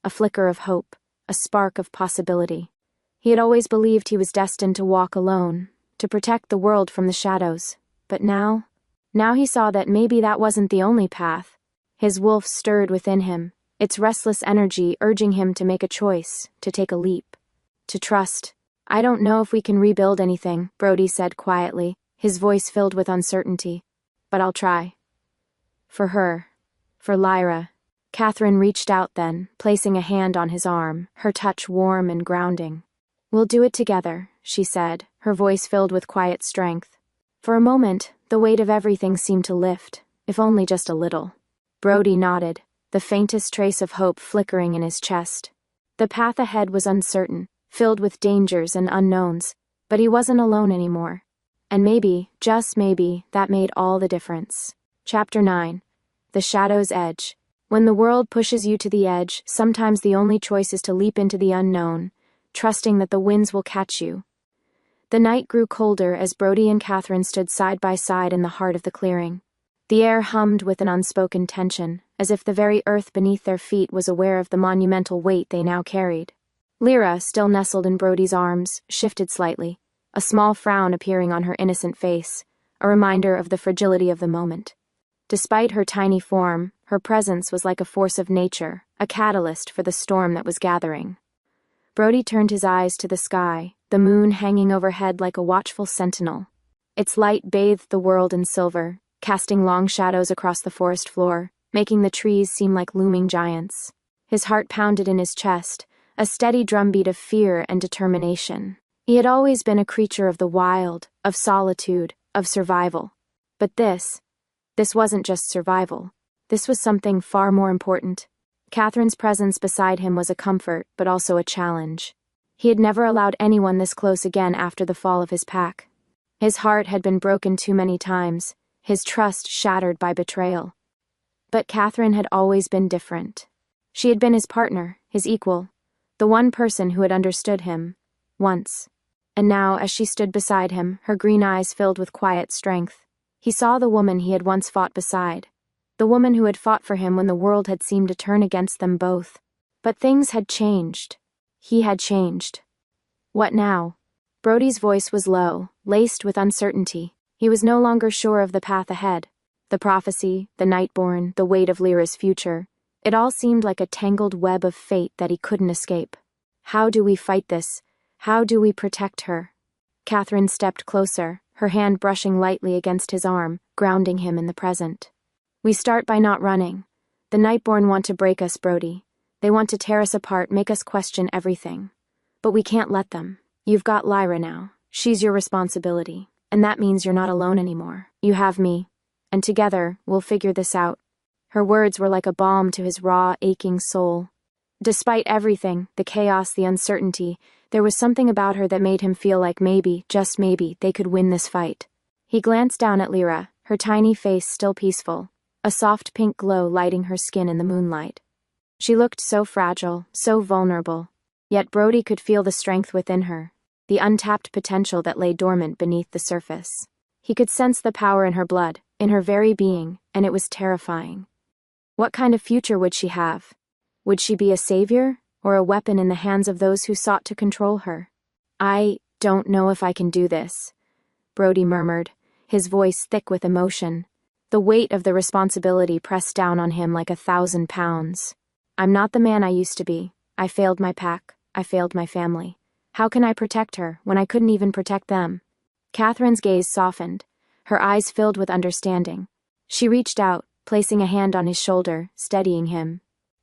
A flicker of hope, a spark of possibility. He had always believed he was destined to walk alone, to protect the world from the shadows. But now he saw that maybe that wasn't the only path. His wolf stirred within him, its restless energy urging him to make a choice, to take a leap, to trust. I don't know if we can rebuild anything, Brody said quietly, his voice filled with uncertainty. But I'll try. For her. For Lyra. Catherine reached out then, placing a hand on his arm, her touch warm and grounding. We'll do it together, she said, her voice filled with quiet strength. For a moment, the weight of everything seemed to lift, if only just a little. Brody nodded, the faintest trace of hope flickering in his chest. The path ahead was uncertain, filled with dangers and unknowns, but he wasn't alone anymore. And maybe, just maybe, that made all the difference. Chapter 9. The Shadow's Edge. When the world pushes you to the edge, sometimes the only choice is to leap into the unknown, trusting that the winds will catch you. The night grew colder as Brody and Catherine stood side by side in the heart of the clearing. The air hummed with an unspoken tension, as if the very earth beneath their feet was aware of the monumental weight they now carried. Lyra, still nestled in Brody's arms, shifted slightly, a small frown appearing on her innocent face, a reminder of the fragility of the moment. Despite her tiny form, her presence was like a force of nature, a catalyst for the storm that was gathering. Brody turned his eyes to the sky, the moon hanging overhead like a watchful sentinel. Its light bathed the world in silver, casting long shadows across the forest floor, making the trees seem like looming giants. His heart pounded in his chest, a steady drumbeat of fear and determination. He had always been a creature of the wild, of solitude, of survival. But this wasn't just survival. This was something far more important. Catherine's presence beside him was a comfort, but also a challenge. He had never allowed anyone this close again after the fall of his pack. His heart had been broken too many times, his trust shattered by betrayal. But Catherine had always been different. She had been his partner, his equal, the one person who had understood him, once. And now, as she stood beside him, her green eyes filled with quiet strength, he saw the woman he had once fought beside, the woman who had fought for him when the world had seemed to turn against them both. But things had changed. He had changed. What now? Brody's voice was low, laced with uncertainty. He was no longer sure of the path ahead. The prophecy, the Nightborn, the weight of Lyra's future. It all seemed like a tangled web of fate that he couldn't escape. How do we fight this? How do we protect her? Catherine stepped closer, her hand brushing lightly against his arm, grounding him in the present. We start by not running. The Nightborn want to break us, Brody. They want to tear us apart, make us question everything. But we can't let them. You've got Lyra now. She's your responsibility. And that means you're not alone anymore. You have me. And together, we'll figure this out. Her words were like a balm to his raw, aching soul. Despite everything, the chaos, the uncertainty, there was something about her that made him feel like maybe, just maybe, they could win this fight. He glanced down at Lyra, her tiny face still peaceful, a soft pink glow lighting her skin in the moonlight. She looked so fragile, so vulnerable, yet Brody could feel the strength within her, the untapped potential that lay dormant beneath the surface. He could sense the power in her blood, in her very being, and it was terrifying. What kind of future would she have? Would she be a savior, or a weapon in the hands of those who sought to control her? don't know if I can do this, Brody murmured, his voice thick with emotion. The weight of the responsibility pressed down on him like 1,000 pounds. I'm not the man I used to be. I failed my pack. I failed my family. How can I protect her when I couldn't even protect them? Catherine's gaze softened, her eyes filled with understanding. She reached out, placing a hand on his shoulder, steadying him.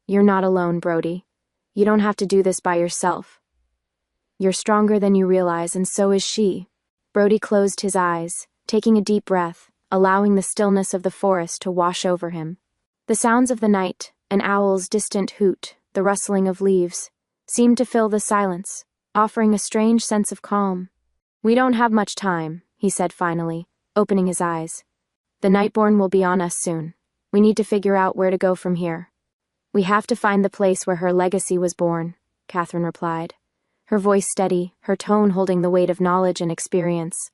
You're not alone, Brody. You don't have to do this by yourself. You're stronger than you realize, and so is she. Brody closed his eyes, taking a deep breath, allowing the stillness of the forest to wash over him. The sounds of the night, an owl's distant hoot, the rustling of leaves, seemed to fill the silence, offering a strange sense of calm. We don't have much time, he said finally, opening his eyes. The Nightborn will be on us soon. We need to figure out where to go from here. We have to find the place where her legacy was born, Catherine replied, her voice steady, her tone holding the weight of knowledge and experience.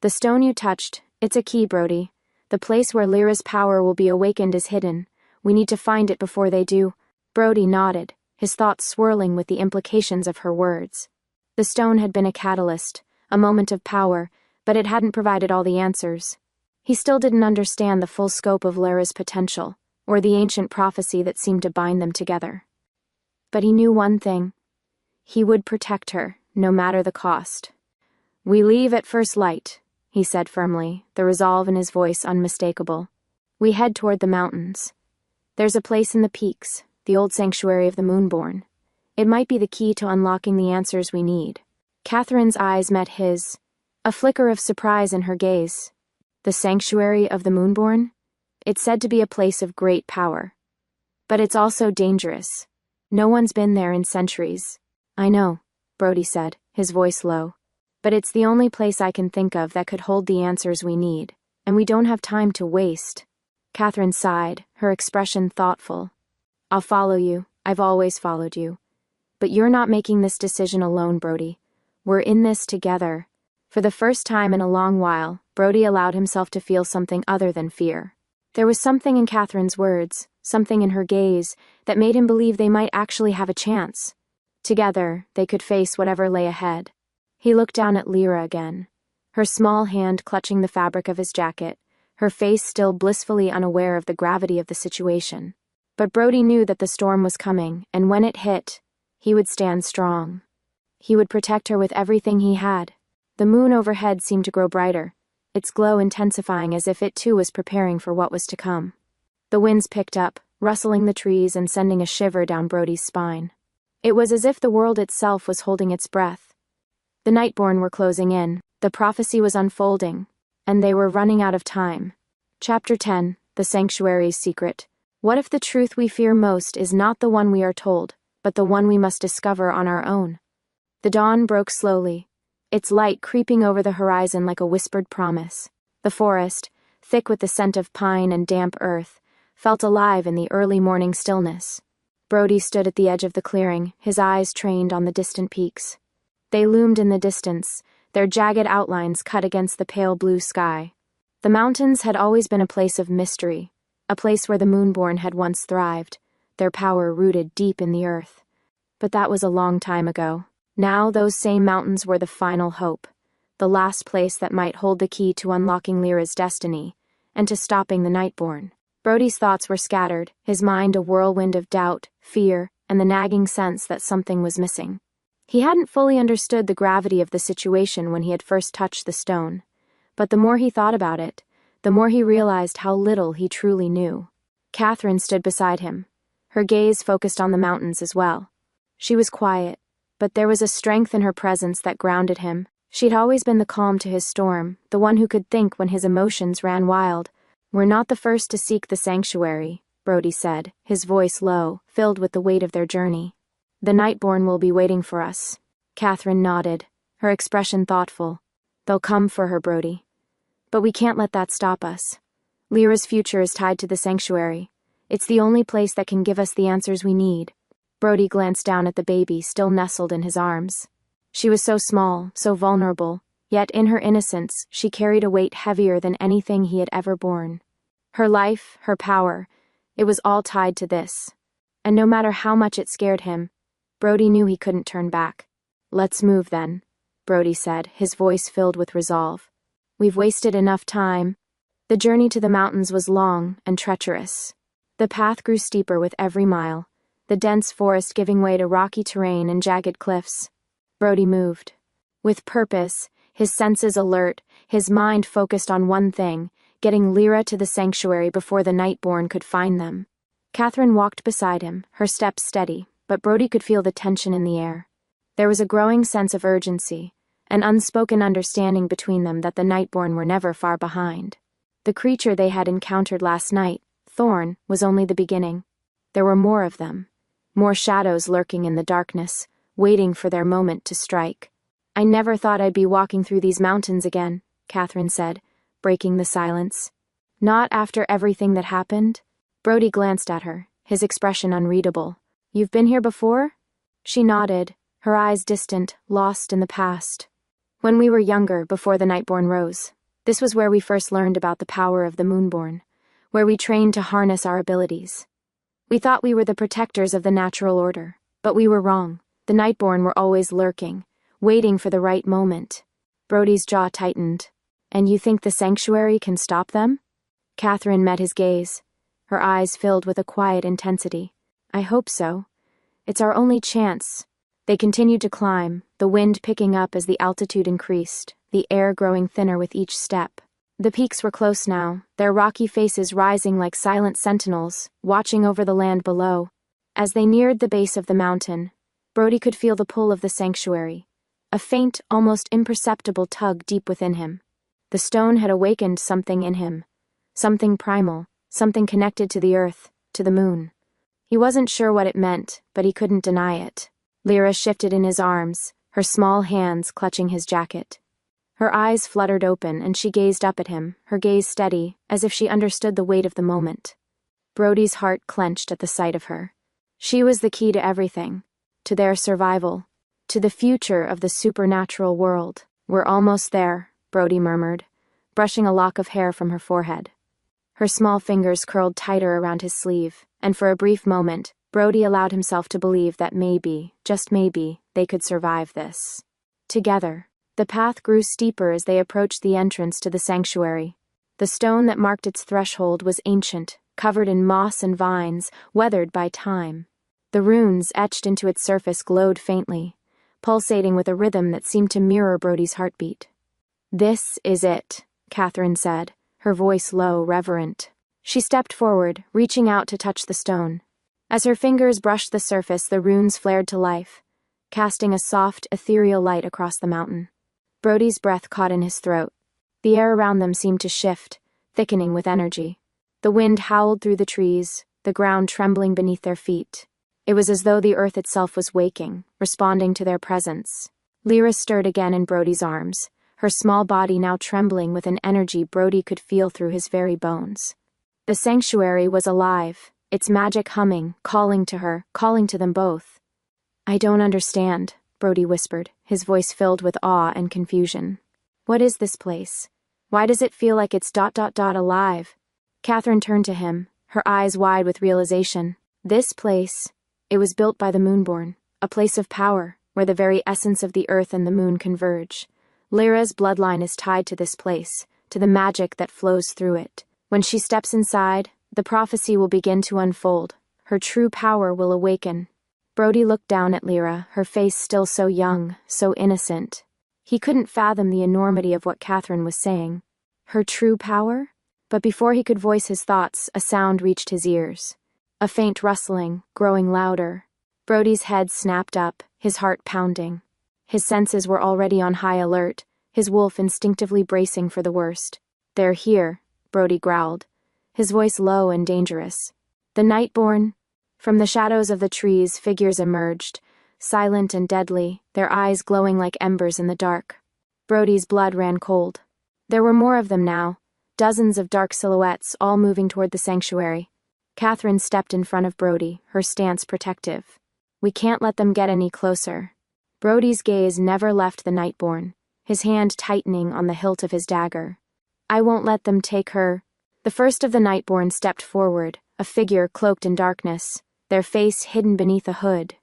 The stone you touched, it's a key, Brody. The place where Lyra's power will be awakened is hidden. We need to find it before they do. Brody nodded, his thoughts swirling with the implications of her words. The stone had been a catalyst, a moment of power, but it hadn't provided all the answers. He still didn't understand the full scope of Lyra's potential, or the ancient prophecy that seemed to bind them together. But he knew one thing. He would protect her, no matter the cost. We leave at first light, he said firmly, the resolve in his voice unmistakable. We head toward the mountains. There's a place in the peaks, the old sanctuary of the Moonborn. It might be the key to unlocking the answers we need. Catherine's eyes met his, a flicker of surprise in her gaze. The sanctuary of the Moonborn? It's said to be a place of great power. But it's also dangerous. No one's been there in centuries. I know, Brody said, his voice low. But it's the only place I can think of that could hold the answers we need, and we don't have time to waste. Catherine sighed, her expression thoughtful. I'll follow you. I've always followed you. But you're not making this decision alone, Brody. We're in this together. For the first time in a long while, Brody allowed himself to feel something other than fear. There was something in Catherine's words, something in her gaze, that made him believe they might actually have a chance. Together, they could face whatever lay ahead. He looked down at Lyra again, her small hand clutching the fabric of his jacket, her face still blissfully unaware of the gravity of the situation. But Brody knew that the storm was coming, and when it hit, he would stand strong. He would protect her with everything he had. The moon overhead seemed to grow brighter, its glow intensifying as if it too was preparing for what was to come. The winds picked up, rustling the trees and sending a shiver down Brody's spine. It was as if the world itself was holding its breath. The Nightborn were closing in, the prophecy was unfolding, and they were running out of time. Chapter 10, The Sanctuary's Secret. What if the truth we fear most is not the one we are told, but the one we must discover on our own? The dawn broke slowly, its light creeping over the horizon like a whispered promise. The forest, thick with the scent of pine and damp earth, felt alive in the early morning stillness. Brody stood at the edge of the clearing, his eyes trained on the distant peaks. They loomed in the distance, their jagged outlines cut against the pale blue sky. The mountains had always been a place of mystery, a place where the Moonborn had once thrived, their power rooted deep in the earth. But that was a long time ago. Now those same mountains were the final hope, the last place that might hold the key to unlocking Lyra's destiny, and to stopping the Nightborn. Brody's thoughts were scattered, his mind a whirlwind of doubt, fear, and the nagging sense that something was missing. He hadn't fully understood the gravity of the situation when he had first touched the stone, but the more he thought about it, the more he realized how little he truly knew. Catherine stood beside him, her gaze focused on the mountains as well. She was quiet, but there was a strength in her presence that grounded him. She'd always been the calm to his storm, the one who could think when his emotions ran wild. We're not the first to seek the sanctuary, Brody said, his voice low, filled with the weight of their journey. The Nightborn will be waiting for us. Catherine nodded, her expression thoughtful. They'll come for her, Brody. But we can't let that stop us. Lyra's future is tied to the sanctuary. It's the only place that can give us the answers we need. Brody glanced down at the baby still nestled in his arms. She was so small, so vulnerable, yet in her innocence she carried a weight heavier than anything he had ever borne. Her life, her power, it was all tied to this. And no matter how much it scared him, Brody knew he couldn't turn back. Let's move then, Brody said, his voice filled with resolve. "We've wasted enough time." The journey to the mountains was long and treacherous. The path grew steeper with every mile, the dense forest giving way to rocky terrain and jagged cliffs. Brody moved. With purpose, his senses alert, his mind focused on one thing, getting Lyra to the sanctuary before the Nightborn could find them. Catherine walked beside him, her steps steady, but Brody could feel the tension in the air. There was a growing sense of urgency, an unspoken understanding between them that the Nightborn were never far behind. The creature they had encountered last night, Thorn, was only the beginning. There were more of them, more shadows lurking in the darkness, waiting for their moment to strike. "I never thought I'd be walking through these mountains again," Catherine said, breaking the silence. "Not after everything that happened?" Brody glanced at her, his expression unreadable. "You've been here before?" She nodded, her eyes distant, lost in the past. "When we were younger, before the Nightborn rose. This was where we first learned about the power of the Moonborn, where we trained to harness our abilities. We thought we were the protectors of the natural order, but we were wrong. The Nightborn were always lurking, waiting for the right moment." Brody's jaw tightened. "And you think the sanctuary can stop them?" Catherine met his gaze, her eyes filled with a quiet intensity. "I hope so. It's our only chance." They continued to climb, the wind picking up as the altitude increased, the air growing thinner with each step. The peaks were close now, their rocky faces rising like silent sentinels, watching over the land below. As they neared the base of the mountain, Brody could feel the pull of the sanctuary, a faint, almost imperceptible tug deep within him. The stone had awakened something in him, something primal, something connected to the earth, to the moon. He wasn't sure what it meant, but he couldn't deny it. Lyra shifted in his arms, her small hands clutching his jacket. Her eyes fluttered open and she gazed up at him, her gaze steady, as if she understood the weight of the moment. Brody's heart clenched at the sight of her. She was the key to everything, to their survival, to the future of the supernatural world. "We're almost there," Brody murmured, brushing a lock of hair from her forehead. Her small fingers curled tighter around his sleeve, and for a brief moment, Brody allowed himself to believe that maybe, just maybe, they could survive this. Together. The path grew steeper as they approached the entrance to the sanctuary. The stone that marked its threshold was ancient, covered in moss and vines, weathered by time. The runes etched into its surface glowed faintly, pulsating with a rhythm that seemed to mirror Brody's heartbeat. "This is it," Catherine said, her voice low, reverent. She stepped forward, reaching out to touch the stone. As her fingers brushed the surface, the runes flared to life, casting a soft, ethereal light across the mountain. Brody's breath caught in his throat. The air around them seemed to shift, thickening with energy. The wind howled through the trees, the ground trembling beneath their feet. It was as though the earth itself was waking, responding to their presence. Lyra stirred again in Brody's arms, her small body now trembling with an energy Brody could feel through his very bones. The sanctuary was alive, its magic humming, calling to her, calling to them both. "I don't understand," Brody whispered, his voice filled with awe and confusion. "What is this place? Why does it feel like it's alive?" Catherine turned to him, her eyes wide with realization. "This place, it was built by the Moonborn, a place of power, where the very essence of the earth and the moon converge. Lyra's bloodline is tied to this place, to the magic that flows through it. When she steps inside, the prophecy will begin to unfold. Her true power will awaken." Brody looked down at Lyra, her face still so young, so innocent. He couldn't fathom the enormity of what Catherine was saying. Her true power? But before he could voice his thoughts, a sound reached his ears. A faint rustling, growing louder. Brody's head snapped up, his heart pounding. His senses were already on high alert, his wolf instinctively bracing for the worst. "They're here," Brody growled, his voice low and dangerous. "The Nightborn." From the shadows of the trees, figures emerged, silent and deadly, their eyes glowing like embers in the dark. Brody's blood ran cold. There were more of them now, dozens of dark silhouettes, all moving toward the sanctuary. Catherine stepped in front of Brody, her stance protective. "We can't let them get any closer." Brody's gaze never left the Nightborn, his hand tightening on the hilt of his dagger. "I won't let them take her." The first of the Nightborn stepped forward, a figure cloaked in darkness, their face hidden beneath a hood.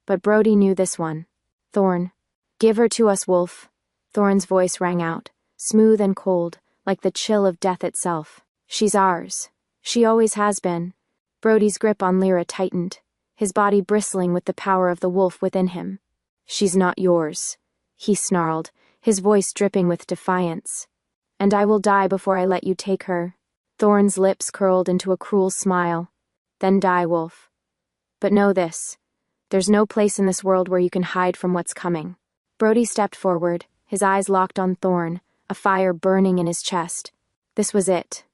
But Brody knew this one. "Thorn. Give her to us, Wolf," Thorn's voice rang out, smooth and cold, like the chill of death itself. She's ours. She always has been. Brody's grip on Lyra tightened, his body bristling with the power of the wolf within him. She's not yours, he snarled, his voice dripping with defiance. And I will die before I let you take her. Thorn's lips curled into a cruel smile. Then die, wolf. But know this. There's no place in this world where you can hide from what's coming. Brody stepped forward, his eyes locked on Thorn, a fire burning in his chest. This was it.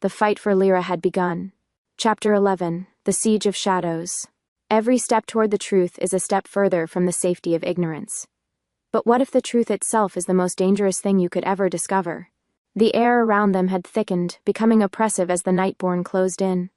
The fight for Lyra had begun. Chapter 11, The Siege of Shadows. Every step toward the truth is a step further from the safety of ignorance. But what if the truth itself is the most dangerous thing you could ever discover? The air around them had thickened, becoming oppressive as the Nightborn closed in.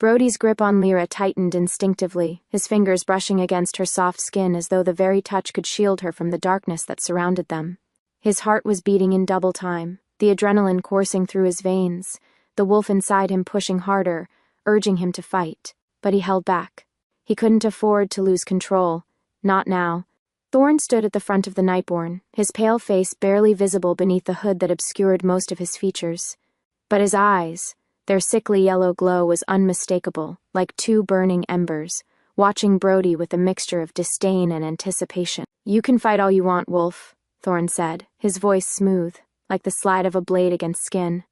Brody's grip on Lyra tightened instinctively, his fingers brushing against her soft skin as though the very touch could shield her from the darkness that surrounded them. His heart was beating in double time, the adrenaline coursing through his veins, the wolf inside him pushing harder, urging him to fight. But he held back. He couldn't afford to lose control. Not now. Thorn stood at the front of the Nightborn, his pale face barely visible beneath the hood that obscured most of his features. But his eyes, their sickly yellow glow was unmistakable, like two burning embers, watching Brody with a mixture of disdain and anticipation. You can fight all you want, wolf, Thorn said, his voice smooth, like the slide of a blade against skin.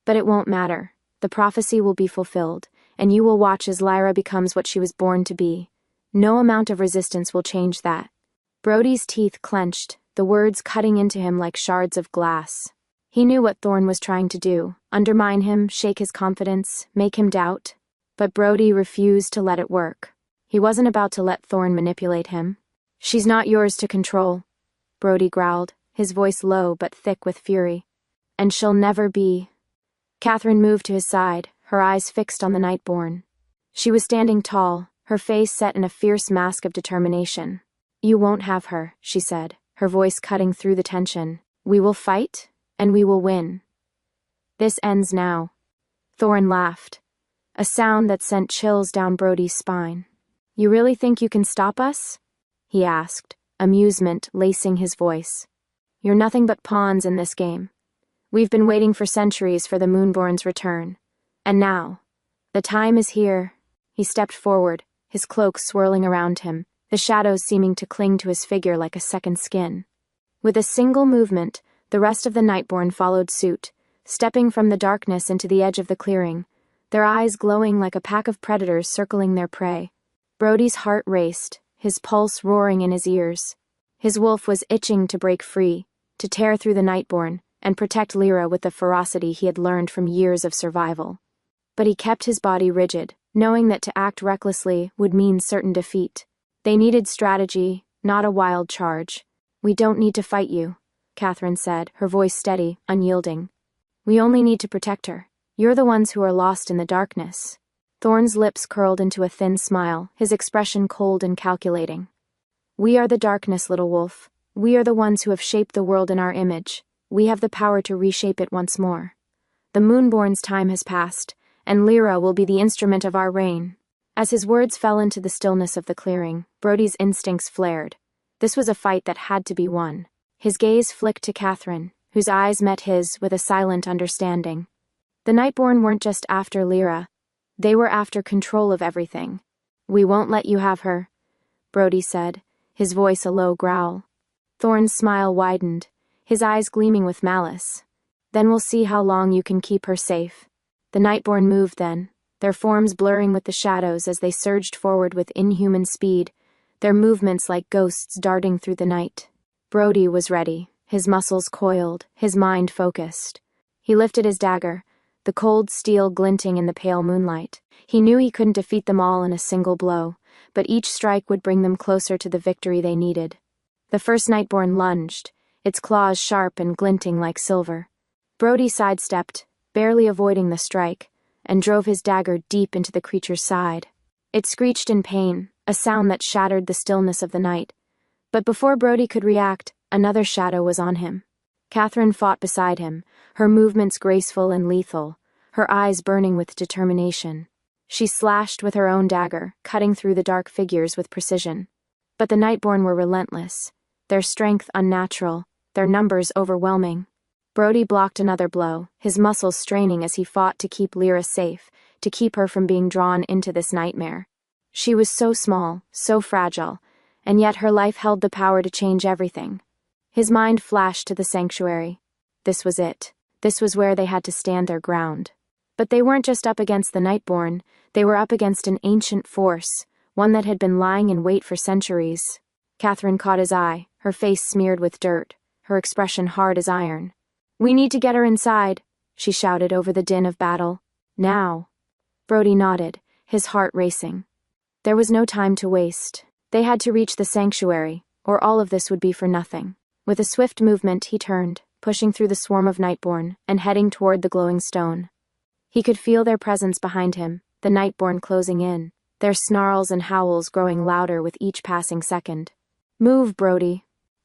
But it won't matter. The prophecy will be fulfilled, and you will watch as Lyra becomes what she was born to be. No amount of resistance will change that. Brody's teeth clenched, the words cutting into him like shards of glass. He knew what Thorn was trying to do, undermine him, shake his confidence, make him doubt. But Brody refused to let it work. He wasn't about to let Thorn manipulate him. She's not yours to control, Brody growled, his voice low but thick with fury. And she'll never be. Catherine moved to his side, her eyes fixed on the Nightborn. She was standing tall, her face set in a fierce mask of determination. You won't have her, she said, her voice cutting through the tension. We will fight, and we will win. This ends now. Thorn laughed, a sound that sent chills down Brody's spine. You really think you can stop us? He asked, amusement lacing his voice. You're nothing but pawns in this game. We've been waiting for centuries for the Moonborn's return. And now, the time is here. He stepped forward, his cloak swirling around him, the shadows seeming to cling to his figure like a second skin. With a single movement, the rest of the Nightborn followed suit, stepping from the darkness into the edge of the clearing, their eyes glowing like a pack of predators circling their prey. Brody's heart raced, his pulse roaring in his ears. His wolf was itching to break free, to tear through the Nightborn, and protect Lyra with the ferocity he had learned from years of survival. But he kept his body rigid, knowing that to act recklessly would mean certain defeat. They needed strategy, not a wild charge. We don't need to fight you, Catherine said, her voice steady, unyielding. We only need to protect her. You're the ones who are lost in the darkness. Thorn's lips curled into a thin smile, his expression cold and calculating. We are the darkness, little wolf. We are the ones who have shaped the world in our image. We have the power to reshape it once more. The Moonborn's time has passed, and Lyra will be the instrument of our reign. As his words fell into the stillness of the clearing, Brody's instincts flared. This was a fight that had to be won. His gaze flicked to Catherine, whose eyes met his with a silent understanding. The Nightborn weren't just after Lyra. They were after control of everything. We won't let you have her, Brody said, his voice a low growl. Thorn's smile widened, his eyes gleaming with malice. Then we'll see how long you can keep her safe. The Nightborn moved then, their forms blurring with the shadows as they surged forward with inhuman speed, their movements like ghosts darting through the night. Brody was ready, his muscles coiled, his mind focused. He lifted his dagger, the cold steel glinting in the pale moonlight. He knew he couldn't defeat them all in a single blow, but each strike would bring them closer to the victory they needed. The first Nightborn lunged, its claws sharp and glinting like silver. Brody sidestepped, barely avoiding the strike, and drove his dagger deep into the creature's side. It screeched in pain, a sound that shattered the stillness of the night. But before Brody could react, another shadow was on him. Catherine fought beside him, her movements graceful and lethal, her eyes burning with determination. She slashed with her own dagger, cutting through the dark figures with precision. But the Nightborn were relentless, their strength unnatural, their numbers overwhelming. Brody blocked another blow, his muscles straining as he fought to keep Lyra safe, to keep her from being drawn into this nightmare. She was so small, so fragile, and yet her life held the power to change everything. His mind flashed to the sanctuary. This was it. This was where they had to stand their ground. But they weren't just up against the Nightborn, they were up against an ancient force, one that had been lying in wait for centuries. Catherine caught his eye, her face smeared with dirt, her expression hard as iron. "We need to get her inside," she shouted over the din of battle. "Now." Brody nodded, his heart racing. There was no time to waste. They had to reach the sanctuary, or all of this would be for nothing. With a swift movement, he turned, pushing through the swarm of Nightborn, and heading toward the glowing stone. He could feel their presence behind him, the Nightborn closing in, their snarls and howls growing louder with each passing second. "Move, Brody."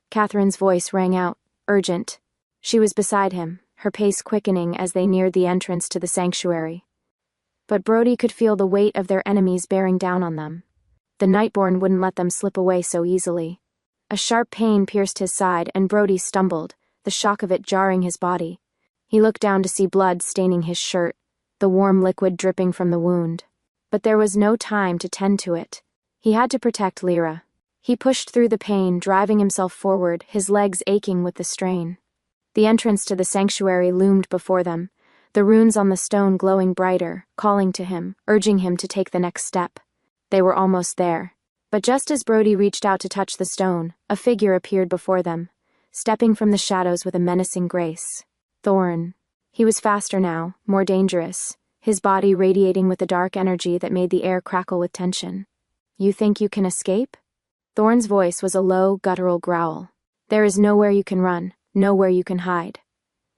Catherine's voice rang out, urgent. She was beside him, her pace quickening as they neared the entrance to the sanctuary. But Brody could feel the weight of their enemies bearing down on them. The Nightborn wouldn't let them slip away so easily. A sharp pain pierced his side and Brody stumbled, the shock of it jarring his body. He looked down to see blood staining his shirt, the warm liquid dripping from the wound. But there was no time to tend to it. He had to protect Lyra. He pushed through the pain, driving himself forward, his legs aching with the strain. The entrance to the sanctuary loomed before them, the runes on the stone glowing brighter, calling to him, urging him to take the next step. They were almost there. But just as Brody reached out to touch the stone, a figure appeared before them, stepping from the shadows with a menacing grace. Thorn. He was faster now, more dangerous, his body radiating with a dark energy that made the air crackle with tension. "You think you can escape?" Thorn's voice was a low, guttural growl. "There is nowhere you can run, nowhere you can hide.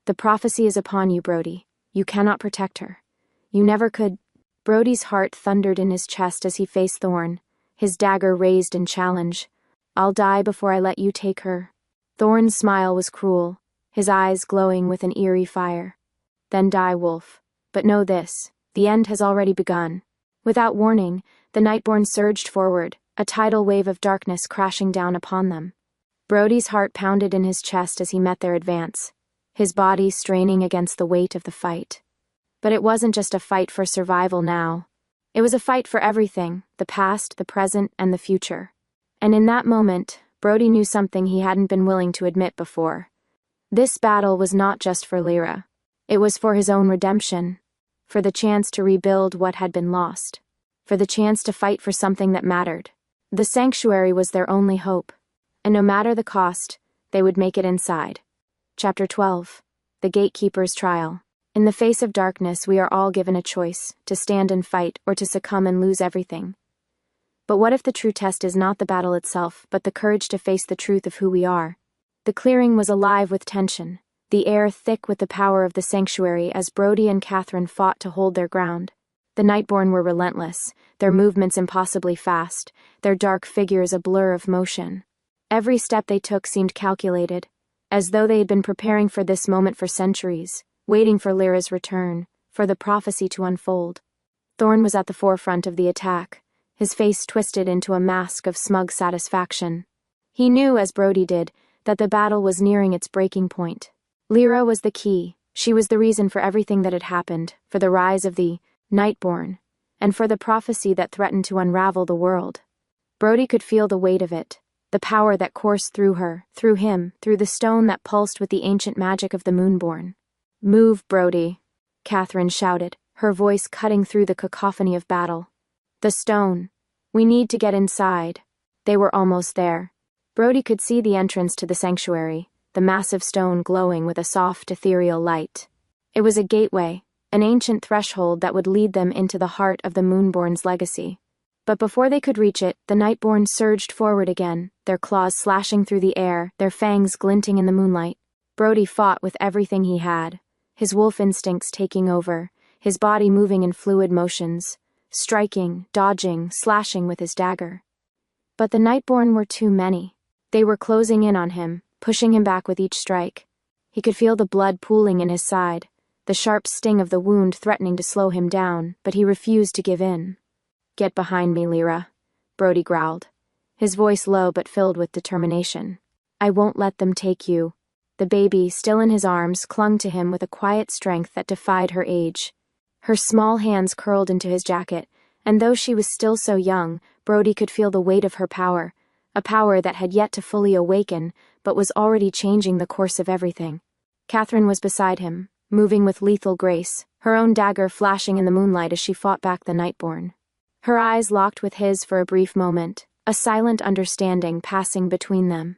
The prophecy is upon you, Brody. You cannot protect her. You never could." Brody's heart thundered in his chest as he faced Thorn, his dagger raised in challenge. "I'll die before I let you take her." Thorn's smile was cruel, his eyes glowing with an eerie fire. "Then die, Wolf. But know this, the end has already begun." Without warning, the Nightborn surged forward, a tidal wave of darkness crashing down upon them. Brody's heart pounded in his chest as he met their advance, his body straining against the weight of the fight. But it wasn't just a fight for survival now. It was a fight for everything, the past, the present, and the future. And in that moment, Brody knew something he hadn't been willing to admit before. This battle was not just for Lyra. It was for his own redemption, for the chance to rebuild what had been lost, for the chance to fight for something that mattered. The sanctuary was their only hope, and no matter the cost, they would make it inside. Chapter 12. The Gatekeeper's Trial. In the face of darkness, we are all given a choice, to stand and fight or to succumb and lose everything. But what if the true test is not the battle itself, but the courage to face the truth of who we are? The clearing was alive with tension, the air thick with the power of the sanctuary as Brody and Catherine fought to hold their ground. The Nightborn were relentless, their movements impossibly fast, their dark figures a blur of motion. Every step they took seemed calculated, as though they had been preparing for this moment for centuries, waiting for Lyra's return, for the prophecy to unfold. Thorn was at the forefront of the attack, his face twisted into a mask of smug satisfaction. He knew, as Brody did, that the battle was nearing its breaking point. Lyra was the key. She was the reason for everything that had happened, for the rise of the Nightborn, and for the prophecy that threatened to unravel the world. Brody could feel the weight of it, the power that coursed through her, through him, through the stone that pulsed with the ancient magic of the Moonborn. "Move, Brody," Catherine shouted, her voice cutting through the cacophony of battle. "The stone. We need to get inside." They were almost there. Brody could see the entrance to the sanctuary, the massive stone glowing with a soft, ethereal light. It was a gateway, an ancient threshold that would lead them into the heart of the Moonborn's legacy. But before they could reach it, the Nightborn surged forward again, their claws slashing through the air, their fangs glinting in the moonlight. Brody fought with everything he had, his wolf instincts taking over, his body moving in fluid motions, striking, dodging, slashing with his dagger. But the Nightborn were too many. They were closing in on him, pushing him back with each strike. He could feel the blood pooling in his side, the sharp sting of the wound threatening to slow him down, but he refused to give in. "Get behind me, Lyra," Brody growled, his voice low but filled with determination. "I won't let them take you." The baby, still in his arms, clung to him with a quiet strength that defied her age. Her small hands curled into his jacket, and though she was still so young, Brody could feel the weight of her power, a power that had yet to fully awaken, but was already changing the course of everything. Catherine was beside him, moving with lethal grace, her own dagger flashing in the moonlight as she fought back the Nightborn. Her eyes locked with his for a brief moment, a silent understanding passing between them.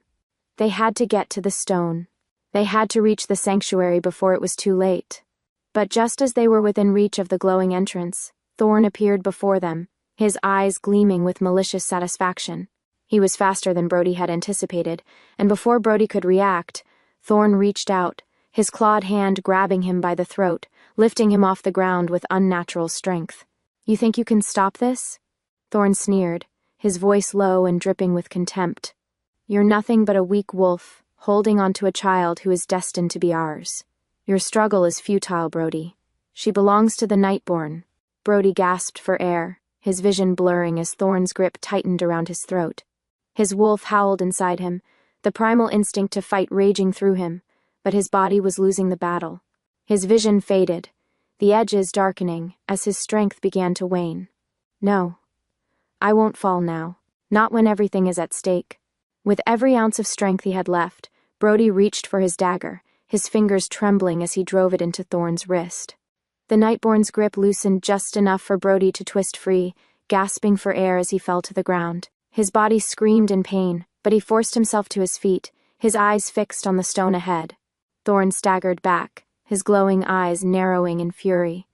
They had to get to the stone. They had to reach the sanctuary before it was too late. But just as they were within reach of the glowing entrance, Thorn appeared before them, his eyes gleaming with malicious satisfaction. He was faster than Brody had anticipated, and before Brody could react, Thorn reached out, his clawed hand grabbing him by the throat, lifting him off the ground with unnatural strength. "You think you can stop this?" Thorn sneered, his voice low and dripping with contempt. "You're nothing but a weak wolf, holding onto a child who is destined to be ours. Your struggle is futile, Brody. She belongs to the Nightborn." Brody gasped for air, his vision blurring as Thorn's grip tightened around his throat. His wolf howled inside him, the primal instinct to fight raging through him, but his body was losing the battle. His vision faded, the edges darkening as his strength began to wane. "No. I won't fall now. Not when everything is at stake." With every ounce of strength he had left, Brody reached for his dagger, his fingers trembling as he drove it into Thorn's wrist. The Nightborn's grip loosened just enough for Brody to twist free, gasping for air as he fell to the ground. His body screamed in pain, but he forced himself to his feet, his eyes fixed on the stone ahead. Thorn staggered back, his glowing eyes narrowing in fury.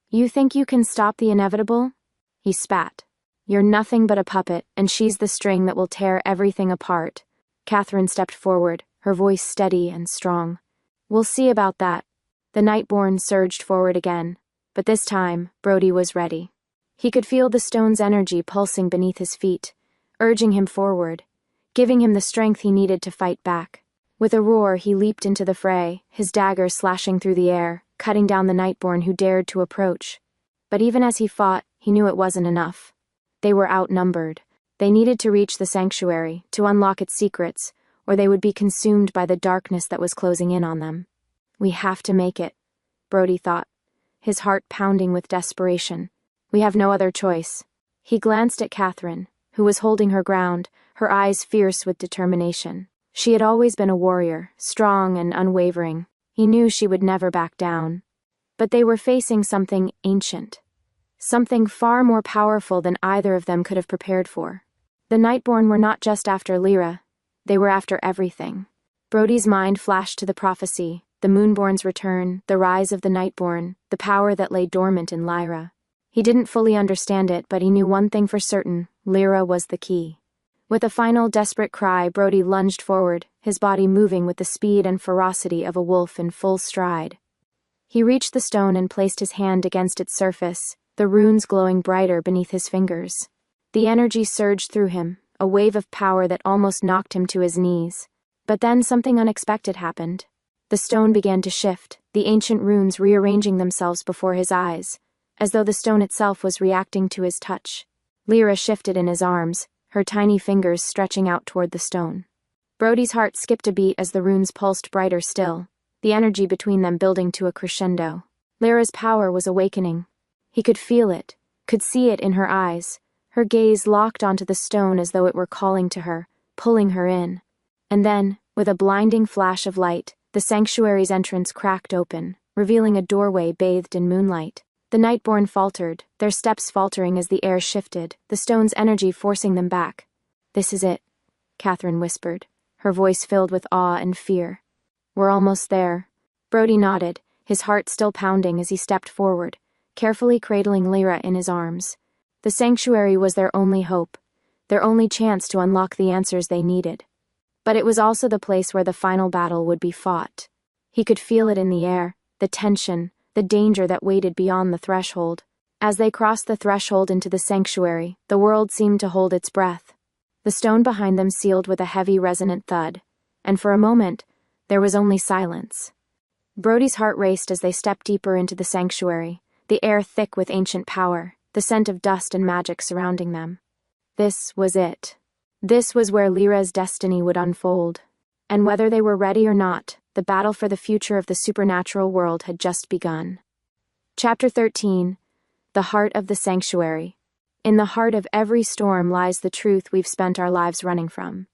"You think you can stop the inevitable?" He spat. "You're nothing but a puppet, and she's the string that will tear everything apart." Catherine stepped forward, her voice steady and strong. "We'll see about that." The Nightborn surged forward again, but this time, Brody was ready. He could feel the stone's energy pulsing beneath his feet, urging him forward, giving him the strength he needed to fight back. With a roar, he leaped into the fray, his dagger slashing through the air, cutting down the Nightborn who dared to approach. But even as he fought, he knew it wasn't enough. They were outnumbered. They needed to reach the sanctuary, to unlock its secrets, or they would be consumed by the darkness that was closing in on them. "We have to make it," Brody thought, his heart pounding with desperation. "We have no other choice." He glanced at Catherine, who was holding her ground, her eyes fierce with determination. She had always been a warrior, strong and unwavering. He knew she would never back down. But they were facing something ancient. Something far more powerful than either of them could have prepared for. The Nightborn were not just after Lyra, they were after everything. Brody's mind flashed to the prophecy, the Moonborn's return, the rise of the Nightborn, the power that lay dormant in Lyra. He didn't fully understand it, but he knew one thing for certain: Lyra was the key. With a final desperate cry, Brody lunged forward, his body moving with the speed and ferocity of a wolf in full stride. He reached the stone and placed his hand against its surface, the runes glowing brighter beneath his fingers. The energy surged through him, a wave of power that almost knocked him to his knees. But then something unexpected happened. The stone began to shift, the ancient runes rearranging themselves before his eyes, as though the stone itself was reacting to his touch. Lyra shifted in his arms, her tiny fingers stretching out toward the stone. Brody's heart skipped a beat as the runes pulsed brighter still, the energy between them building to a crescendo. Lyra's power was awakening. He could feel it, could see it in her eyes, her gaze locked onto the stone as though it were calling to her, pulling her in. And then, with a blinding flash of light, the sanctuary's entrance cracked open, revealing a doorway bathed in moonlight. The Nightborn faltered, their steps faltering as the air shifted, the stone's energy forcing them back. "This is it," Catherine whispered, her voice filled with awe and fear. "We're almost there." Brody nodded, his heart still pounding as he stepped forward, carefully cradling Lyra in his arms. The sanctuary was their only hope, their only chance to unlock the answers they needed. But it was also the place where the final battle would be fought. He could feel it in the air, the tension, the danger that waited beyond the threshold. As they crossed the threshold into the sanctuary, the world seemed to hold its breath. The stone behind them sealed with a heavy resonant thud, and for a moment, there was only silence. Brody's heart raced as they stepped deeper into the sanctuary, the air thick with ancient power, the scent of dust and magic surrounding them. This was it. This was where Lyra's destiny would unfold. And whether they were ready or not, the battle for the future of the supernatural world had just begun. Chapter 13. The Heart of the Sanctuary. In the heart of every storm lies the truth we've spent our lives running from.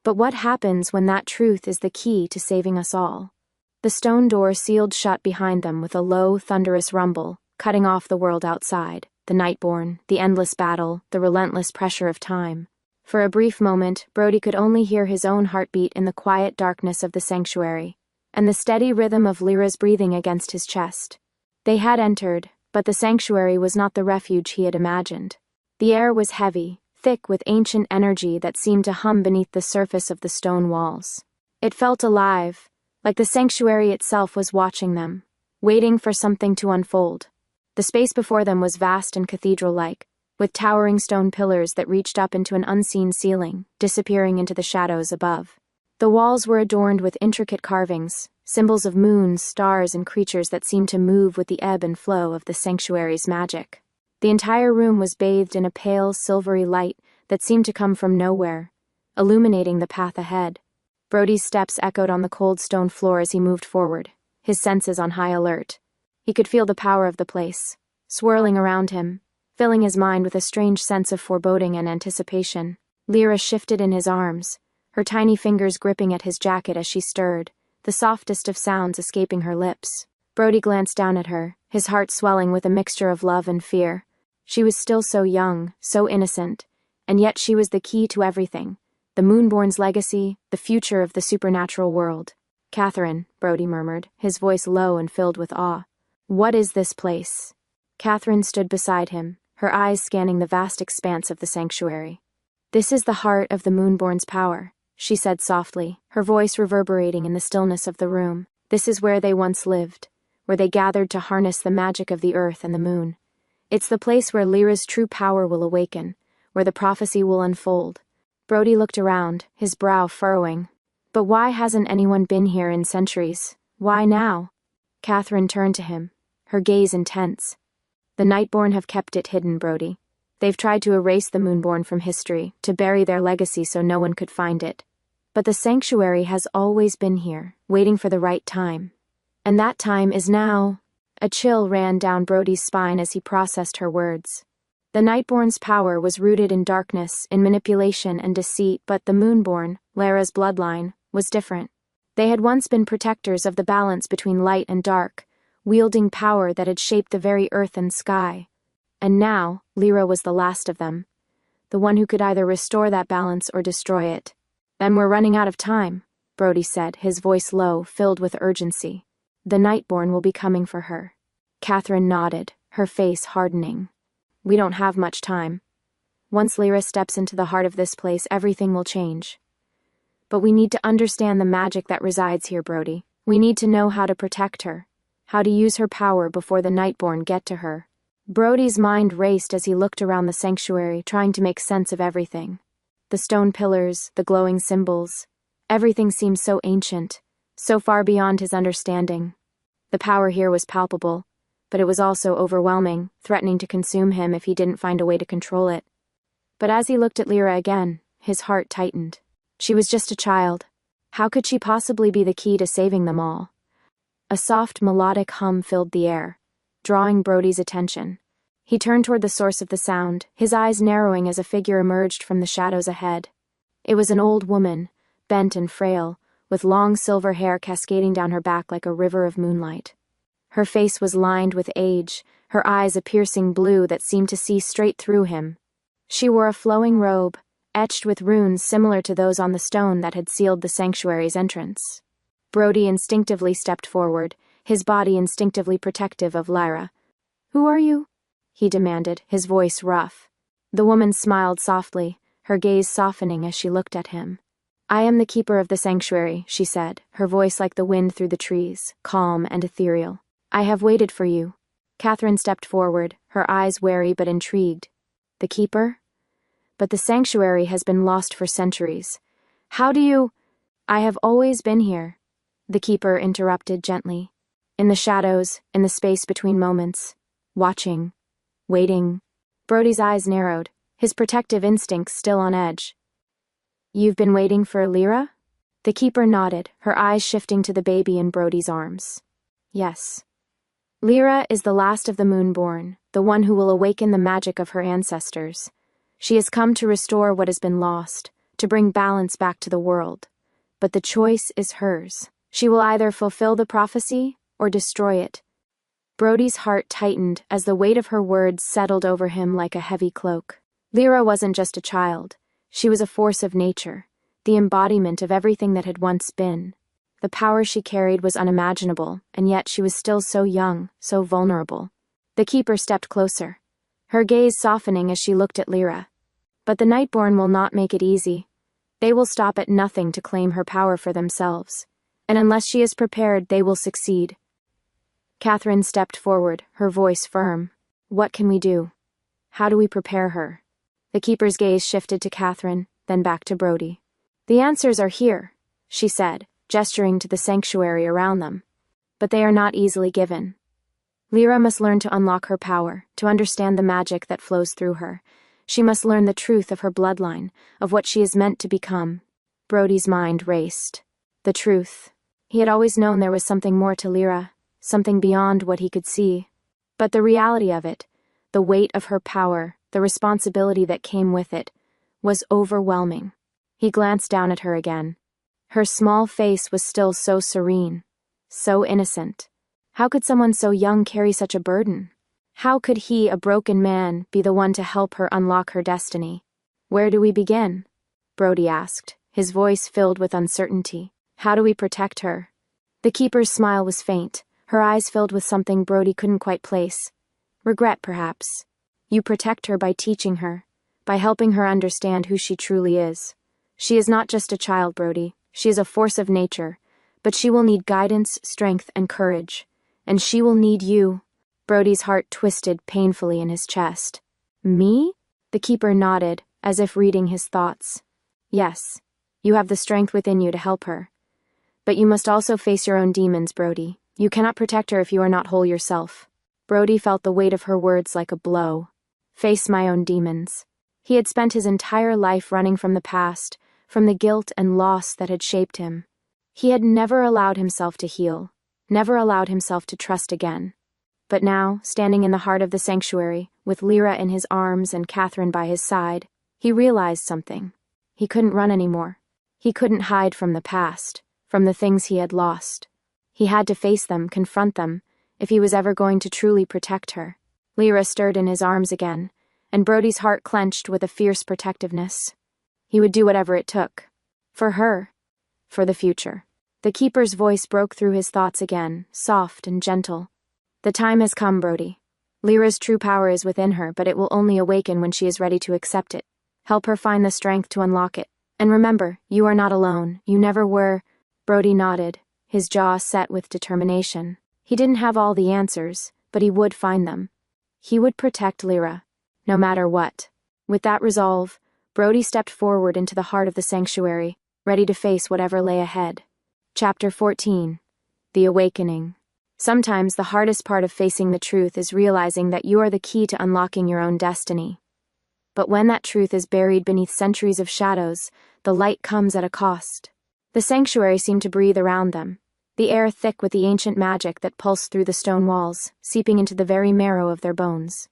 But what happens when that truth is the key to saving us all? The stone door sealed shut behind them with a low, thunderous rumble, cutting off the world outside, the nightborn, the endless battle, the relentless pressure of time. For a brief moment, Brody could only hear his own heartbeat in the quiet darkness of the sanctuary, and the steady rhythm of Lyra's breathing against his chest. They had entered, but the sanctuary was not the refuge he had imagined. The air was heavy, thick with ancient energy that seemed to hum beneath the surface of the stone walls. It felt alive, like the sanctuary itself was watching them, waiting for something to unfold. The space before them was vast and cathedral-like, with towering stone pillars that reached up into an unseen ceiling, disappearing into the shadows above. The walls were adorned with intricate carvings, symbols of moons, stars, and creatures that seemed to move with the ebb and flow of the sanctuary's magic. The entire room was bathed in a pale, silvery light that seemed to come from nowhere, illuminating the path ahead. Brody's steps echoed on the cold stone floor as he moved forward, his senses on high alert. He could feel the power of the place, swirling around him, filling his mind with a strange sense of foreboding and anticipation. Lyra shifted in his arms, her tiny fingers gripping at his jacket as she stirred, the softest of sounds escaping her lips. Brody glanced down at her, his heart swelling with a mixture of love and fear. She was still so young, so innocent, and yet she was the key to everything. The Moonborn's legacy, the future of the supernatural world. "Catherine," Brody murmured, his voice low and filled with awe. "What is this place?" Catherine stood beside him, her eyes scanning the vast expanse of the sanctuary. "This is the heart of the Moonborn's power," she said softly, her voice reverberating in the stillness of the room. "This is where they once lived, where they gathered to harness the magic of the earth and the moon. It's the place where Lyra's true power will awaken, where the prophecy will unfold." Brody looked around, his brow furrowing. "But why hasn't anyone been here in centuries? Why now?" Catherine turned to him, her gaze intense. "The Nightborn have kept it hidden, Brody. They've tried to erase the Moonborn from history, to bury their legacy so no one could find it. But the sanctuary has always been here, waiting for the right time. And that time is now." A chill ran down Brody's spine as he processed her words. The Nightborn's power was rooted in darkness, in manipulation and deceit, but the Moonborn, Lyra's bloodline, was different. They had once been protectors of the balance between light and dark, wielding power that had shaped the very earth and sky. And now, Lyra was the last of them, the one who could either restore that balance or destroy it. "Then we're running out of time," Brody said, his voice low, filled with urgency. "The Nightborn will be coming for her." Catherine nodded, her face hardening. "We don't have much time. Once Lyra steps into the heart of this place, everything will change. But we need to understand the magic that resides here, Brody. We need to know how to protect her, how to use her power before the Nightborn get to her." Brody's mind raced as he looked around the sanctuary, trying to make sense of everything. The stone pillars, the glowing symbols, everything seemed so ancient, so far beyond his understanding. The power here was palpable, but it was also overwhelming, threatening to consume him if he didn't find a way to control it. But as he looked at Lyra again, his heart tightened. She was just a child. How could she possibly be the key to saving them all? A soft melodic hum filled the air, drawing Brody's attention. He turned toward the source of the sound, his eyes narrowing as a figure emerged from the shadows ahead. It was an old woman, bent and frail, with long silver hair cascading down her back like a river of moonlight. Her face was lined with age, her eyes a piercing blue that seemed to see straight through him. She wore a flowing robe, etched with runes similar to those on the stone that had sealed the sanctuary's entrance. Brody instinctively stepped forward, his body instinctively protective of Lyra. "Who are you?" he demanded, his voice rough. The woman smiled softly, her gaze softening as she looked at him. "I am the keeper of the sanctuary," she said, her voice like the wind through the trees, calm and ethereal. "I have waited for you." Catherine stepped forward, her eyes wary but intrigued. "The keeper? But the sanctuary has been lost for centuries. How do you—" "I have always been here," the keeper interrupted gently. "In the shadows, in the space between moments. Watching. Waiting." Brody's eyes narrowed, his protective instincts still on edge. "You've been waiting for Lyra?" The keeper nodded, her eyes shifting to the baby in Brody's arms. Yes. Lyra is the last of the Moonborn, the one who will awaken the magic of her ancestors. She has come to restore what has been lost, to bring balance back to the world. But the choice is hers. She will either fulfill the prophecy or destroy it. Brody's heart tightened as the weight of her words settled over him like a heavy cloak. Lyra wasn't just a child. She was a force of nature, the embodiment of everything that had once been. The power she carried was unimaginable, and yet she was still so young, so vulnerable. The keeper stepped closer, her gaze softening as she looked at Lyra. But the Nightborn will not make it easy. They will stop at nothing to claim her power for themselves, and unless she is prepared, they will succeed. Catherine stepped forward, her voice firm. What can we do? How do we prepare her? The keeper's gaze shifted to Catherine, then back to Brody. The answers are here, she said, gesturing to the sanctuary around them. But they are not easily given. Lyra must learn to unlock her power, to understand the magic that flows through her. She must learn the truth of her bloodline, of what she is meant to become. Brody's mind raced. The truth. He had always known there was something more to Lyra, something beyond what he could see. But the reality of it, the weight of her power, the responsibility that came with it, was overwhelming. He glanced down at her again. Her small face was still so serene, so innocent. How could someone so young carry such a burden? How could he, a broken man, be the one to help her unlock her destiny? Where do we begin? Brody asked, his voice filled with uncertainty. How do we protect her? The keeper's smile was faint, her eyes filled with something Brody couldn't quite place. Regret, perhaps. You protect her by teaching her, by helping her understand who she truly is. She is not just a child, Brody. She is a force of nature, but she will need guidance, strength, and courage. And she will need you. Brody's heart twisted painfully in his chest. Me? The keeper nodded, as if reading his thoughts. Yes, you have the strength within you to help her. But you must also face your own demons, Brody. You cannot protect her if you are not whole yourself. Brody felt the weight of her words like a blow. Face my own demons. He had spent his entire life running from the past, from the guilt and loss that had shaped him. He had never allowed himself to heal, never allowed himself to trust again. But now, standing in the heart of the sanctuary, with Lyra in his arms and Catherine by his side, he realized something. He couldn't run anymore. He couldn't hide from the past, from the things he had lost. He had to face them, confront them, if he was ever going to truly protect her. Lyra stirred in his arms again, and Brody's heart clenched with a fierce protectiveness. He would do whatever it took. For her. For the future. The keeper's voice broke through his thoughts again, soft and gentle. The time has come, Brody. Lyra's true power is within her, but it will only awaken when she is ready to accept it. Help her find the strength to unlock it. And remember, you are not alone. You never were. Brody nodded, his jaw set with determination. He didn't have all the answers, but he would find them. He would protect Lyra, no matter what. With that resolve, Brody stepped forward into the heart of the sanctuary, ready to face whatever lay ahead. Chapter 14. The Awakening. Sometimes the hardest part of facing the truth is realizing that you are the key to unlocking your own destiny. But when that truth is buried beneath centuries of shadows, the light comes at a cost. The sanctuary seemed to breathe around them, the air thick with the ancient magic that pulsed through the stone walls, seeping into the very marrow of their bones.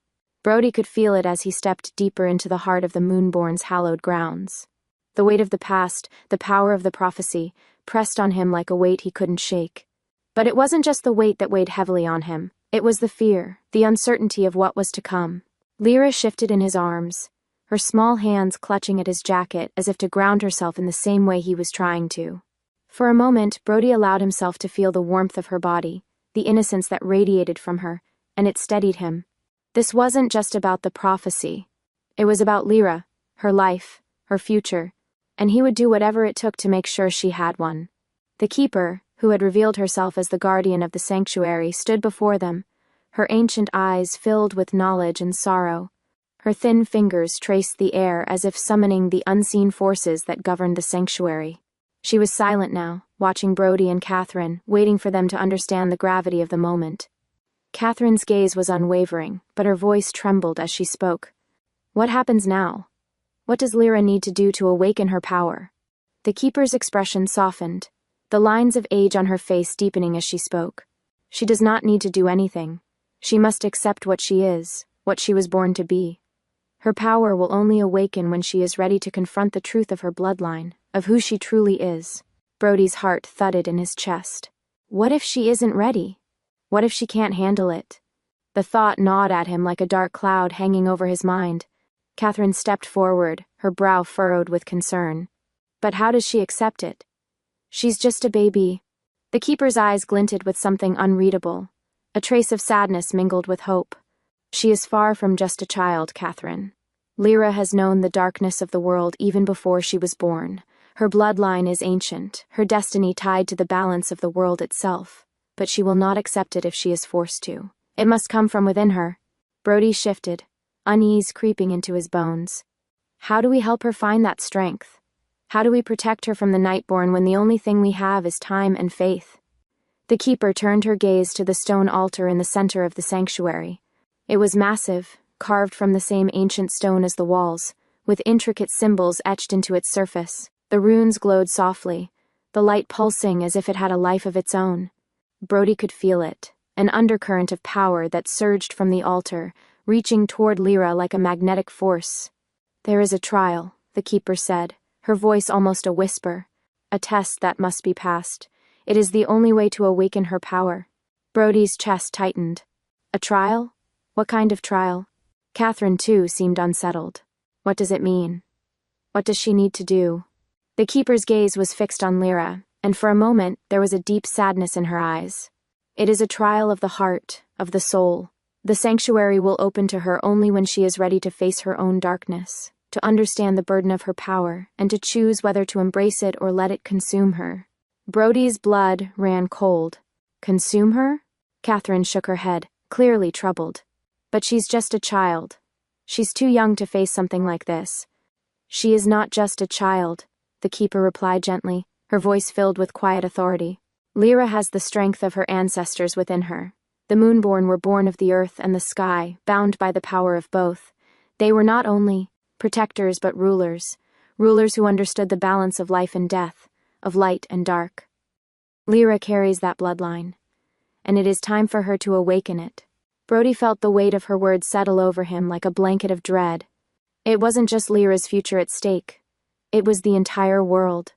Brody could feel it as he stepped deeper into the heart of the Moonborn's hallowed grounds. The weight of the past, the power of the prophecy, pressed on him like a weight he couldn't shake. But it wasn't just the weight that weighed heavily on him. It was the fear, the uncertainty of what was to come. Lyra shifted in his arms, her small hands clutching at his jacket as if to ground herself in the same way he was trying to. For a moment, Brody allowed himself to feel the warmth of her body, the innocence that radiated from her, and it steadied him. This wasn't just about the prophecy. It was about Lyra, her life, her future, and he would do whatever it took to make sure she had one. The keeper, who had revealed herself as the guardian of the sanctuary, stood before them, her ancient eyes filled with knowledge and sorrow. Her thin fingers traced the air as if summoning the unseen forces that governed the sanctuary. She was silent now, watching Brody and Catherine, waiting for them to understand the gravity of the moment. Catherine's gaze was unwavering, but her voice trembled as she spoke. What happens now? What does Lyra need to do to awaken her power? The keeper's expression softened, the lines of age on her face deepening as she spoke. She does not need to do anything. She must accept what she is, what she was born to be. Her power will only awaken when she is ready to confront the truth of her bloodline, of who she truly is. Brody's heart thudded in his chest. What if she isn't ready? What if she can't handle it? The thought gnawed at him like a dark cloud hanging over his mind. Catherine stepped forward, her brow furrowed with concern. But how does she accept it? She's just a baby. The keeper's eyes glinted with something unreadable, a trace of sadness mingled with hope. She is far from just a child, Catherine. Lyra has known the darkness of the world even before she was born. Her bloodline is ancient, her destiny tied to the balance of the world itself, but she will not accept it if she is forced to. It must come from within her. Brody shifted, unease creeping into his bones. How do we help her find that strength? How do we protect her from the Nightborn when the only thing we have is time and faith? The keeper turned her gaze to the stone altar in the center of the sanctuary. It was massive, carved from the same ancient stone as the walls, with intricate symbols etched into its surface. The runes glowed softly, the light pulsing as if it had a life of its own. Brody could feel it, an undercurrent of power that surged from the altar, reaching toward Lyra like a magnetic force. There is a trial, the keeper said, her voice almost a whisper. A test that must be passed. It is the only way to awaken her power. Brody's chest tightened. A trial? What kind of trial? Catherine, too, seemed unsettled. What does it mean? What does she need to do? The keeper's gaze was fixed on Lyra, and for a moment there was a deep sadness in her eyes. It is a trial of the heart, of the soul. The sanctuary will open to her only when she is ready to face her own darkness, to understand the burden of her power, and to choose whether to embrace it or let it consume her. Brody's blood ran cold. Consume her? Catherine shook her head, clearly troubled. But she's just a child. She's too young to face something like this. She is not just a child, the keeper replied gently, her voice filled with quiet authority. Lyra has the strength of her ancestors within her. The Moonborn were born of the earth and the sky, bound by the power of both. They were not only protectors but rulers who understood the balance of life and death, of light and dark. Lyra carries that bloodline, and it is time for her to awaken it. Brody felt the weight of her words settle over him like a blanket of dread. It wasn't just Lyra's future at stake. It was the entire world.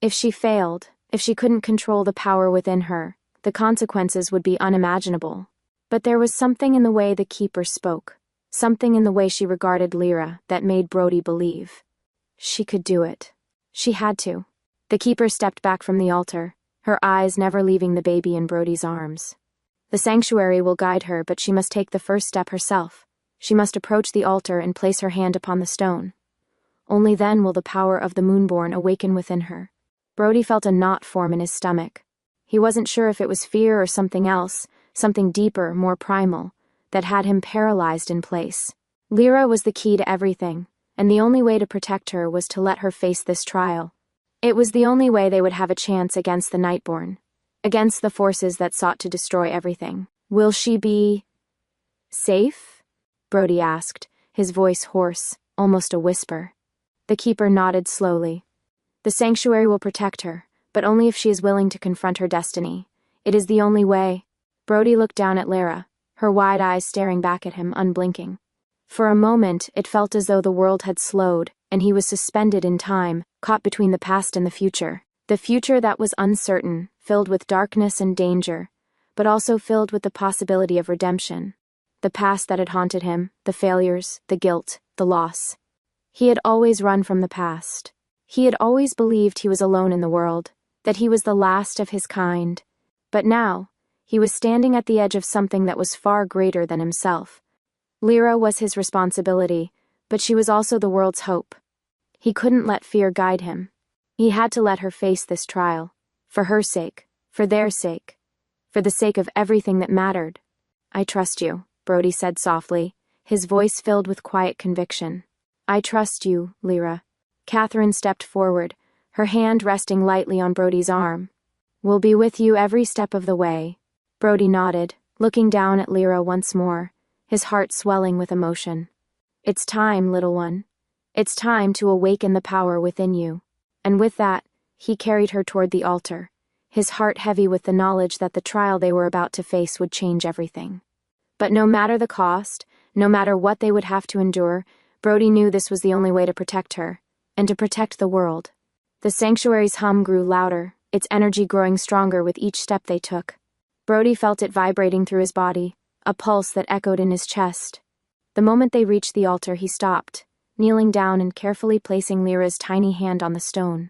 If she failed, if she couldn't control the power within her, the consequences would be unimaginable. But there was something in the way the keeper spoke, something in the way she regarded Lyra that made Brody believe. She could do it. She had to. The keeper stepped back from the altar, her eyes never leaving the baby in Brody's arms. The sanctuary will guide her, but she must take the first step herself. She must approach the altar and place her hand upon the stone. Only then will the power of the Moonborn awaken within her. Brody felt a knot form in his stomach. He wasn't sure if it was fear or something else, something deeper, more primal, that had him paralyzed in place. Lyra was the key to everything, and the only way to protect her was to let her face this trial. It was the only way they would have a chance against the Nightborn, against the forces that sought to destroy everything. Will she be safe? Brody asked, his voice hoarse, almost a whisper. The keeper nodded slowly. The sanctuary will protect her, but only if she is willing to confront her destiny. It is the only way. Brody looked down at Lyra, her wide eyes staring back at him, unblinking. For a moment, it felt as though the world had slowed, and he was suspended in time, caught between the past and the future. The future that was uncertain, filled with darkness and danger, but also filled with the possibility of redemption. The past that had haunted him, the failures, the guilt, the loss. He had always run from the past. He had always believed he was alone in the world, that he was the last of his kind. But now, he was standing at the edge of something that was far greater than himself. Lyra was his responsibility, but she was also the world's hope. He couldn't let fear guide him. He had to let her face this trial, for her sake, for their sake, for the sake of everything that mattered. I trust you, Brody said softly, his voice filled with quiet conviction. I trust you, Lyra. Catherine stepped forward, her hand resting lightly on Brody's arm. We'll be with you every step of the way. Brody nodded, looking down at Lyra once more, his heart swelling with emotion. It's time, little one. It's time to awaken the power within you. And with that, he carried her toward the altar, his heart heavy with the knowledge that the trial they were about to face would change everything. But no matter the cost, no matter what they would have to endure, Brody knew this was the only way to protect her, and to protect the world. The sanctuary's hum grew louder, its energy growing stronger with each step they took. Brody felt it vibrating through his body, a pulse that echoed in his chest. The moment they reached the altar, he stopped, kneeling down and carefully placing Lyra's tiny hand on the stone.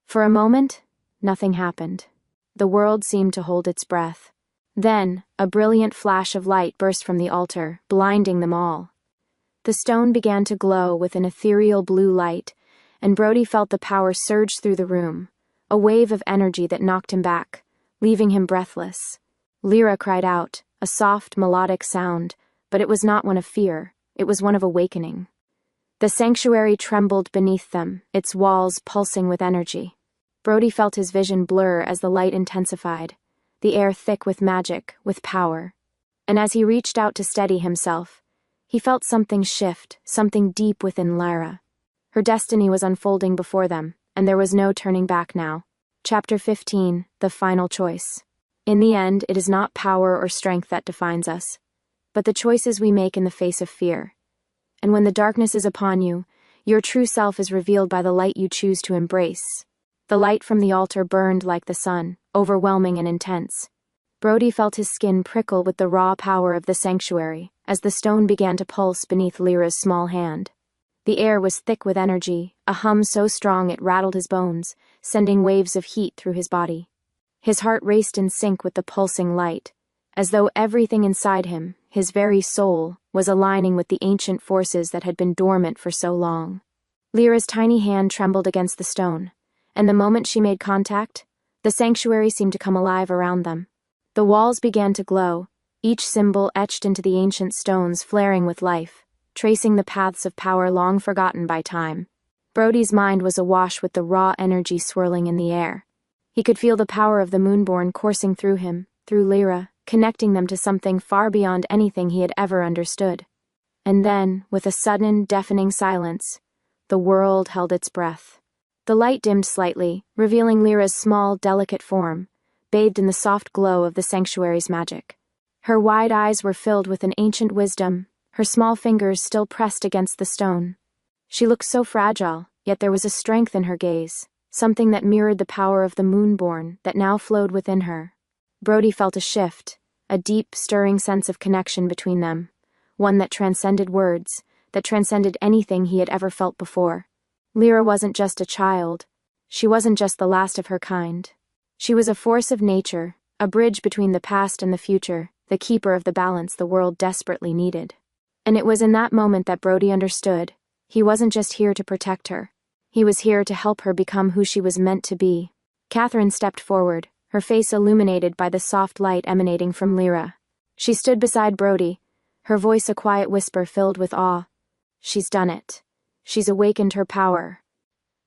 For a moment, nothing happened. The world seemed to hold its breath. Then, a brilliant flash of light burst from the altar, blinding them all. The stone began to glow with an ethereal blue light, and Brody felt the power surge through the room, a wave of energy that knocked him back, leaving him breathless. Lyra cried out, a soft, melodic sound, but it was not one of fear, it was one of awakening. The sanctuary trembled beneath them, its walls pulsing with energy. Brody felt his vision blur as the light intensified, the air thick with magic, with power. And as he reached out to steady himself, he felt something shift, something deep within Lyra. Her destiny was unfolding before them, and there was no turning back now. Chapter 15, The Final Choice. In the end, it is not power or strength that defines us, but the choices we make in the face of fear. And when the darkness is upon you, your true self is revealed by the light you choose to embrace. The light from the altar burned like the sun, overwhelming and intense. Brody felt his skin prickle with the raw power of the sanctuary as the stone began to pulse beneath Lyra's small hand. The air was thick with energy, a hum so strong it rattled his bones, sending waves of heat through his body. His heart raced in sync with the pulsing light, as though everything inside him, his very soul, was aligning with the ancient forces that had been dormant for so long. Lyra's tiny hand trembled against the stone, and the moment she made contact, the sanctuary seemed to come alive around them. The walls began to glow, each symbol etched into the ancient stones flaring with life, tracing the paths of power long forgotten by time. Brody's mind was awash with the raw energy swirling in the air. He could feel the power of the Moonborn coursing through him, through Lyra, connecting them to something far beyond anything he had ever understood. And then, with a sudden, deafening silence, the world held its breath. The light dimmed slightly, revealing Lyra's small, delicate form, bathed in the soft glow of the sanctuary's magic. Her wide eyes were filled with an ancient wisdom, her small fingers still pressed against the stone. She looked so fragile, yet there was a strength in her gaze, something that mirrored the power of the Moonborn that now flowed within her. Brody felt a shift, a deep, stirring sense of connection between them, one that transcended words, that transcended anything he had ever felt before. Lyra wasn't just a child. She wasn't just the last of her kind. She was a force of nature, a bridge between the past and the future, the keeper of the balance the world desperately needed. And it was in that moment that Brody understood. He wasn't just here to protect her. He was here to help her become who she was meant to be. Catherine stepped forward, her face illuminated by the soft light emanating from Lyra. She stood beside Brody, her voice a quiet whisper filled with awe. She's done it. She's awakened her power.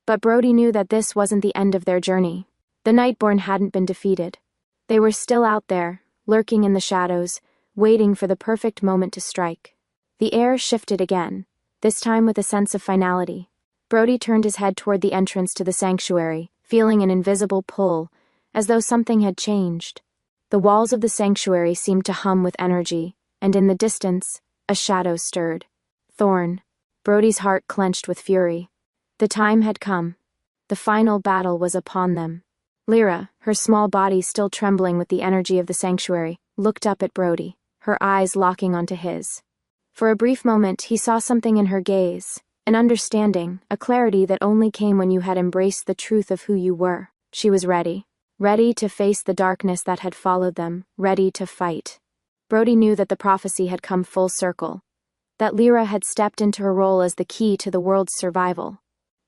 But Brody knew that this wasn't the end of their journey. The Nightborn hadn't been defeated. They were still out there, lurking in the shadows, waiting for the perfect moment to strike. The air shifted again, this time with a sense of finality. Brody turned his head toward the entrance to the sanctuary, feeling an invisible pull, as though something had changed. The walls of the sanctuary seemed to hum with energy, and in the distance, a shadow stirred. Thorn. Brody's heart clenched with fury. The time had come. The final battle was upon them. Lyra, her small body still trembling with the energy of the sanctuary, looked up at Brody, her eyes locking onto his. For a brief moment, he saw something in her gaze, an understanding, a clarity that only came when you had embraced the truth of who you were. She was ready. Ready to face the darkness that had followed them, ready to fight. Brody knew that the prophecy had come full circle, that Lyra had stepped into her role as the key to the world's survival.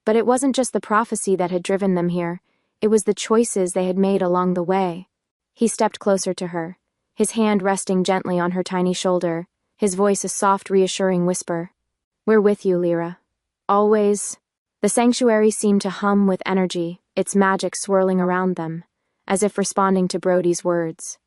But it wasn't just the prophecy that had driven them here, it was the choices they had made along the way. He stepped closer to her, his hand resting gently on her tiny shoulder, his voice a soft, reassuring whisper. "We're with you, Lyra. Always." The sanctuary seemed to hum with energy, its magic swirling around them, as if responding to Brody's words.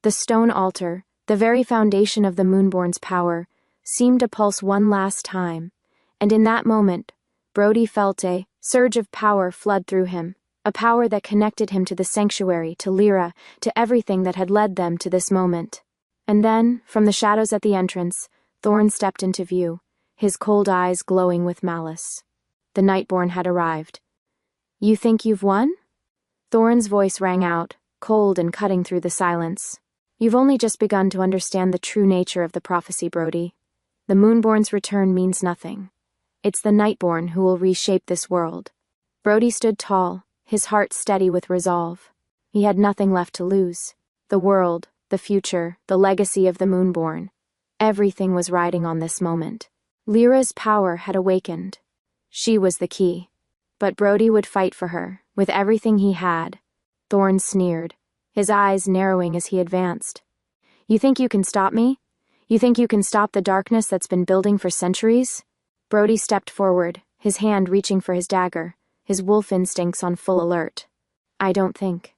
The stone altar, the very foundation of the Moonborn's power, seemed to pulse one last time, and in that moment, Brody felt a surge of power flood through him, a power that connected him to the sanctuary, to Lyra, to everything that had led them to this moment. And then, from the shadows at the entrance, Thorn stepped into view, his cold eyes glowing with malice. The Nightborn had arrived. "You think you've won?" Thorn's voice rang out, cold and cutting through the silence. "You've only just begun to understand the true nature of the prophecy, Brody. The Moonborn's return means nothing. It's the Nightborn who will reshape this world." Brody stood tall, his heart steady with resolve. He had nothing left to lose. The world, the future, the legacy of the Moonborn. Everything was riding on this moment. Lyra's power had awakened. She was the key. But Brody would fight for her, with everything he had. Thorn sneered, his eyes narrowing as he advanced. "You think you can stop me? You think you can stop the darkness that's been building for centuries?" Brody stepped forward, his hand reaching for his dagger, his wolf instincts on full alert. "I don't think.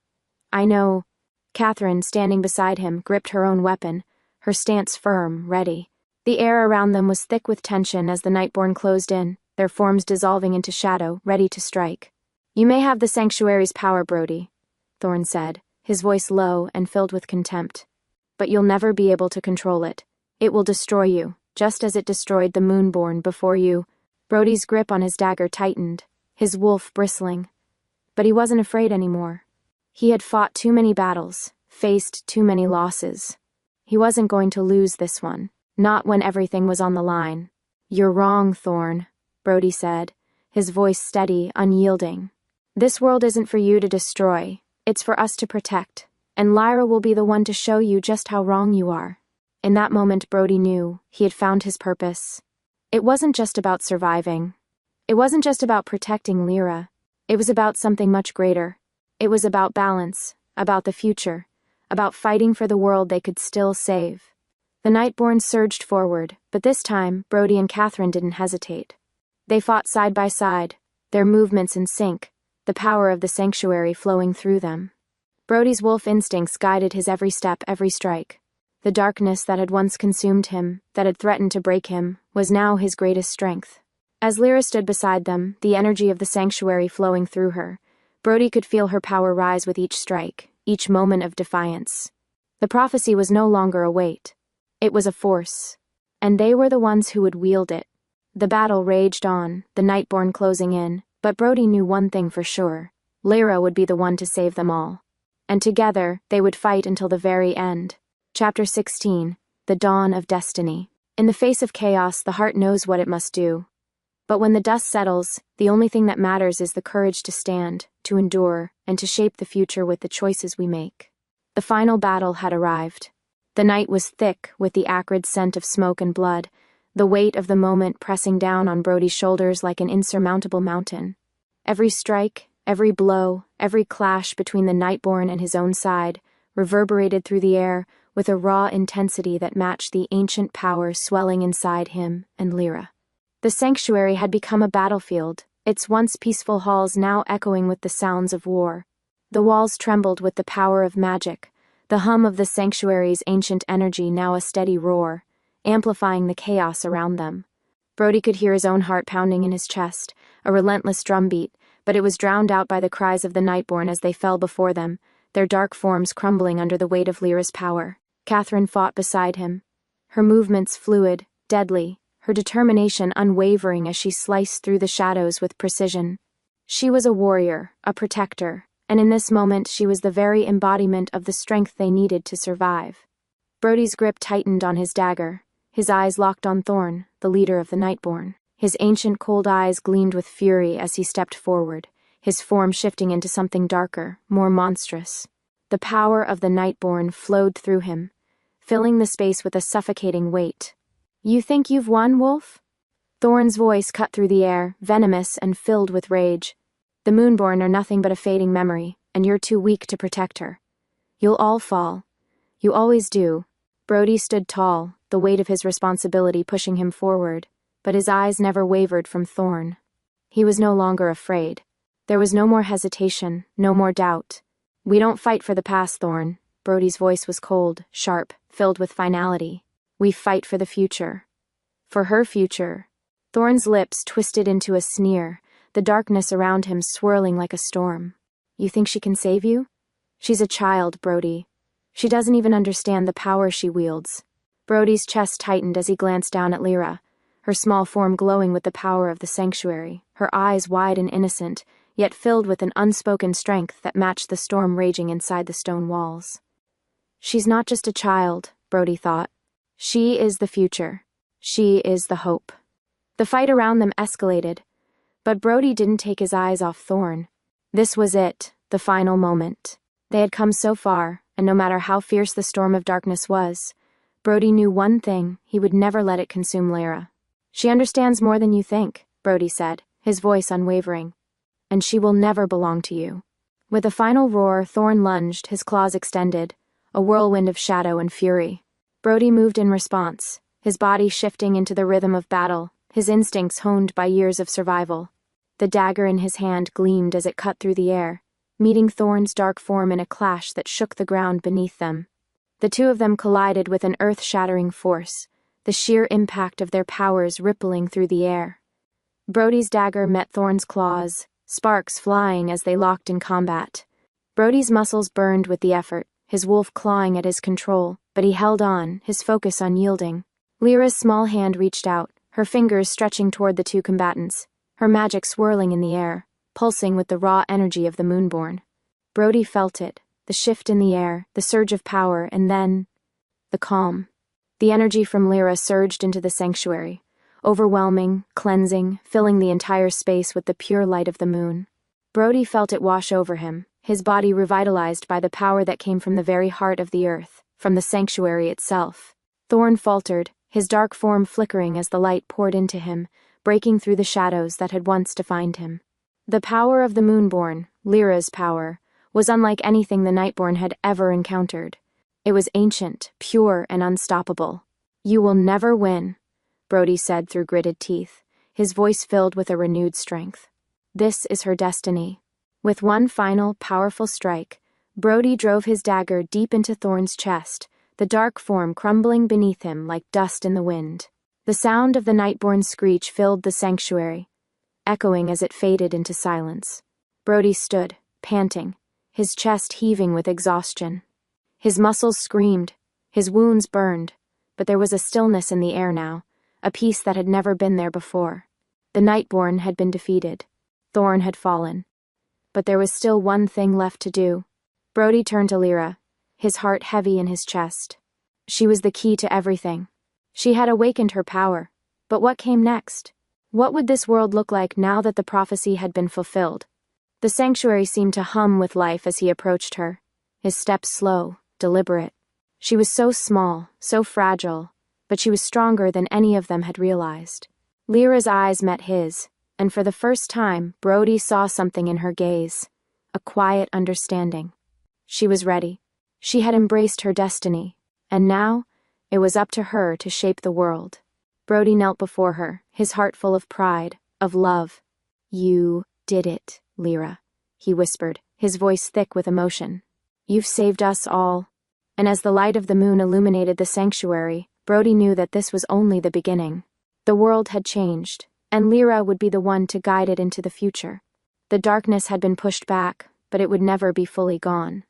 I know." Catherine, standing beside him, gripped her own weapon, her stance firm, ready. The air around them was thick with tension as the Nightborn closed in, their forms dissolving into shadow, ready to strike. "You may have the Sanctuary's power, Brody," Thorn said, his voice low and filled with contempt. "But you'll never be able to control it. It will destroy you, just as it destroyed the Moonborn before you." Brody's grip on his dagger tightened, his wolf bristling. But he wasn't afraid anymore. He had fought too many battles, faced too many losses. He wasn't going to lose this one, not when everything was on the line. "You're wrong, Thorn," Brody said, his voice steady, unyielding. "This world isn't for you to destroy, it's for us to protect, and Lyra will be the one to show you just how wrong you are." In that moment, Brody knew he had found his purpose. It wasn't just about surviving. It wasn't just about protecting Lyra. It was about something much greater. It was about balance, about the future, about fighting for the world they could still save. The Nightborn surged forward, but this time, Brody and Catherine didn't hesitate. They fought side by side, their movements in sync, the power of the Sanctuary flowing through them. Brody's wolf instincts guided his every step, every strike. The darkness that had once consumed him, that had threatened to break him, was now his greatest strength. As Lyra stood beside them, the energy of the Sanctuary flowing through her, Brody could feel her power rise with each strike, each moment of defiance. The prophecy was no longer a weight. It was a force. And they were the ones who would wield it. The battle raged on, the Nightborn closing in, but Brody knew one thing for sure. Lyra would be the one to save them all. And together, they would fight until the very end. Chapter 16, The Dawn of Destiny. In the face of chaos, the heart knows what it must do. But when the dust settles, the only thing that matters is the courage to stand, to endure, and to shape the future with the choices we make. The final battle had arrived. The night was thick with the acrid scent of smoke and blood, the weight of the moment pressing down on Brody's shoulders like an insurmountable mountain. Every strike, every blow, every clash between the Nightborn and his own side reverberated through the air with a raw intensity that matched the ancient power swelling inside him and Lyra. The Sanctuary had become a battlefield, its once peaceful halls now echoing with the sounds of war. The walls trembled with the power of magic, the hum of the Sanctuary's ancient energy now a steady roar, amplifying the chaos around them. Brody could hear his own heart pounding in his chest, a relentless drumbeat, but it was drowned out by the cries of the Nightborn as they fell before them, their dark forms crumbling under the weight of Lyra's power. Catherine fought beside him, her movements fluid, deadly, her determination unwavering as she sliced through the shadows with precision. She was a warrior, a protector, and in this moment she was the very embodiment of the strength they needed to survive. Brody's grip tightened on his dagger, his eyes locked on Thorn, the leader of the Nightborn. His ancient cold eyes gleamed with fury as he stepped forward, his form shifting into something darker, more monstrous. The power of the Nightborn flowed through him, filling the space with a suffocating weight. "You think you've won, Wolf?" Thorn's voice cut through the air, venomous and filled with rage. "The Moonborn are nothing but a fading memory, and you're too weak to protect her. You'll all fall. You always do." Brody stood tall, the weight of his responsibility pushing him forward, but his eyes never wavered from Thorn. He was no longer afraid. There was no more hesitation, no more doubt. "We don't fight for the past, Thorn." Brody's voice was cold, sharp, filled with finality. "We fight for the future. For her future." Thorn's lips twisted into a sneer, the darkness around him swirling like a storm. You think she can save you? She's a child, Brody. She doesn't even understand the power she wields. Brody's chest tightened as he glanced down at Lyra, her small form glowing with the power of the sanctuary, her eyes wide and innocent, yet filled with an unspoken strength that matched the storm raging inside the stone walls. She's not just a child, Brody thought. She is the future. She is the hope. The fight around them escalated, but Brody didn't take his eyes off Thorn. This was it, the final moment. They had come so far, and no matter how fierce the storm of darkness was, Brody knew one thing: he would never let it consume Lyra. She understands more than you think, Brody said, his voice unwavering. And she will never belong to you. With a final roar, Thorn lunged, his claws extended, a whirlwind of shadow and fury. Brody moved in response, his body shifting into the rhythm of battle, his instincts honed by years of survival. The dagger in his hand gleamed as it cut through the air, meeting Thorn's dark form in a clash that shook the ground beneath them. The two of them collided with an earth-shattering force, the sheer impact of their powers rippling through the air. Brody's dagger met Thorn's claws, sparks flying as they locked in combat. Brody's muscles burned with the effort, his wolf clawing at his control, but he held on, his focus unyielding. Lyra's small hand reached out, her fingers stretching toward the two combatants, her magic swirling in the air, pulsing with the raw energy of the Moonborn. Brody felt it, the shift in the air, the surge of power, and then the calm. The energy from Lyra surged into the sanctuary, overwhelming, cleansing, filling the entire space with the pure light of the moon. Brody felt it wash over him, his body revitalized by the power that came from the very heart of the earth, from the sanctuary itself. Thorn faltered, his dark form flickering as the light poured into him, breaking through the shadows that had once defined him. The power of the Moonborn, Lyra's power, was unlike anything the Nightborn had ever encountered. It was ancient, pure, and unstoppable. You will never win, Brody said through gritted teeth, his voice filled with a renewed strength. This is her destiny. With one final, powerful strike, Brody drove his dagger deep into Thorn's chest, the dark form crumbling beneath him like dust in the wind. The sound of the Nightborn's screech filled the sanctuary, echoing as it faded into silence. Brody stood, panting, his chest heaving with exhaustion. His muscles screamed, his wounds burned, but there was a stillness in the air now, a peace that had never been there before. The Nightborn had been defeated. Thorn had fallen. But there was still one thing left to do. Brody turned to Lyra, his heart heavy in his chest. She was the key to everything. She had awakened her power. But what came next? What would this world look like now that the prophecy had been fulfilled? The sanctuary seemed to hum with life as he approached her, his steps slow, deliberate. She was so small, so fragile, but she was stronger than any of them had realized. Lyra's eyes met his, and for the first time, Brody saw something in her gaze, a quiet understanding. She was ready. She had embraced her destiny, and now, it was up to her to shape the world. Brody knelt before her, his heart full of pride, of love. You did it, Lyra, he whispered, his voice thick with emotion. You've saved us all. And as the light of the moon illuminated the sanctuary, Brody knew that this was only the beginning. The world had changed, and Lyra would be the one to guide it into the future. The darkness had been pushed back, but it would never be fully gone.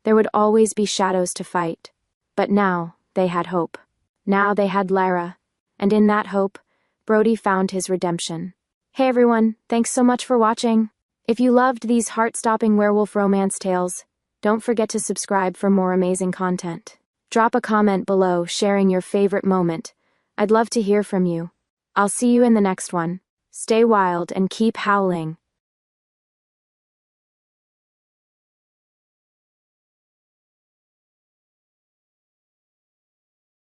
There would always be shadows to fight. But now, they had hope. Now they had Lyra. And in that hope, Brody found his redemption. Hey everyone, thanks so much for watching. If you loved these heart-stopping werewolf romance tales, don't forget to subscribe for more amazing content. Drop a comment below sharing your favorite moment. I'd love to hear from you. I'll see you in the next one. Stay wild and keep howling.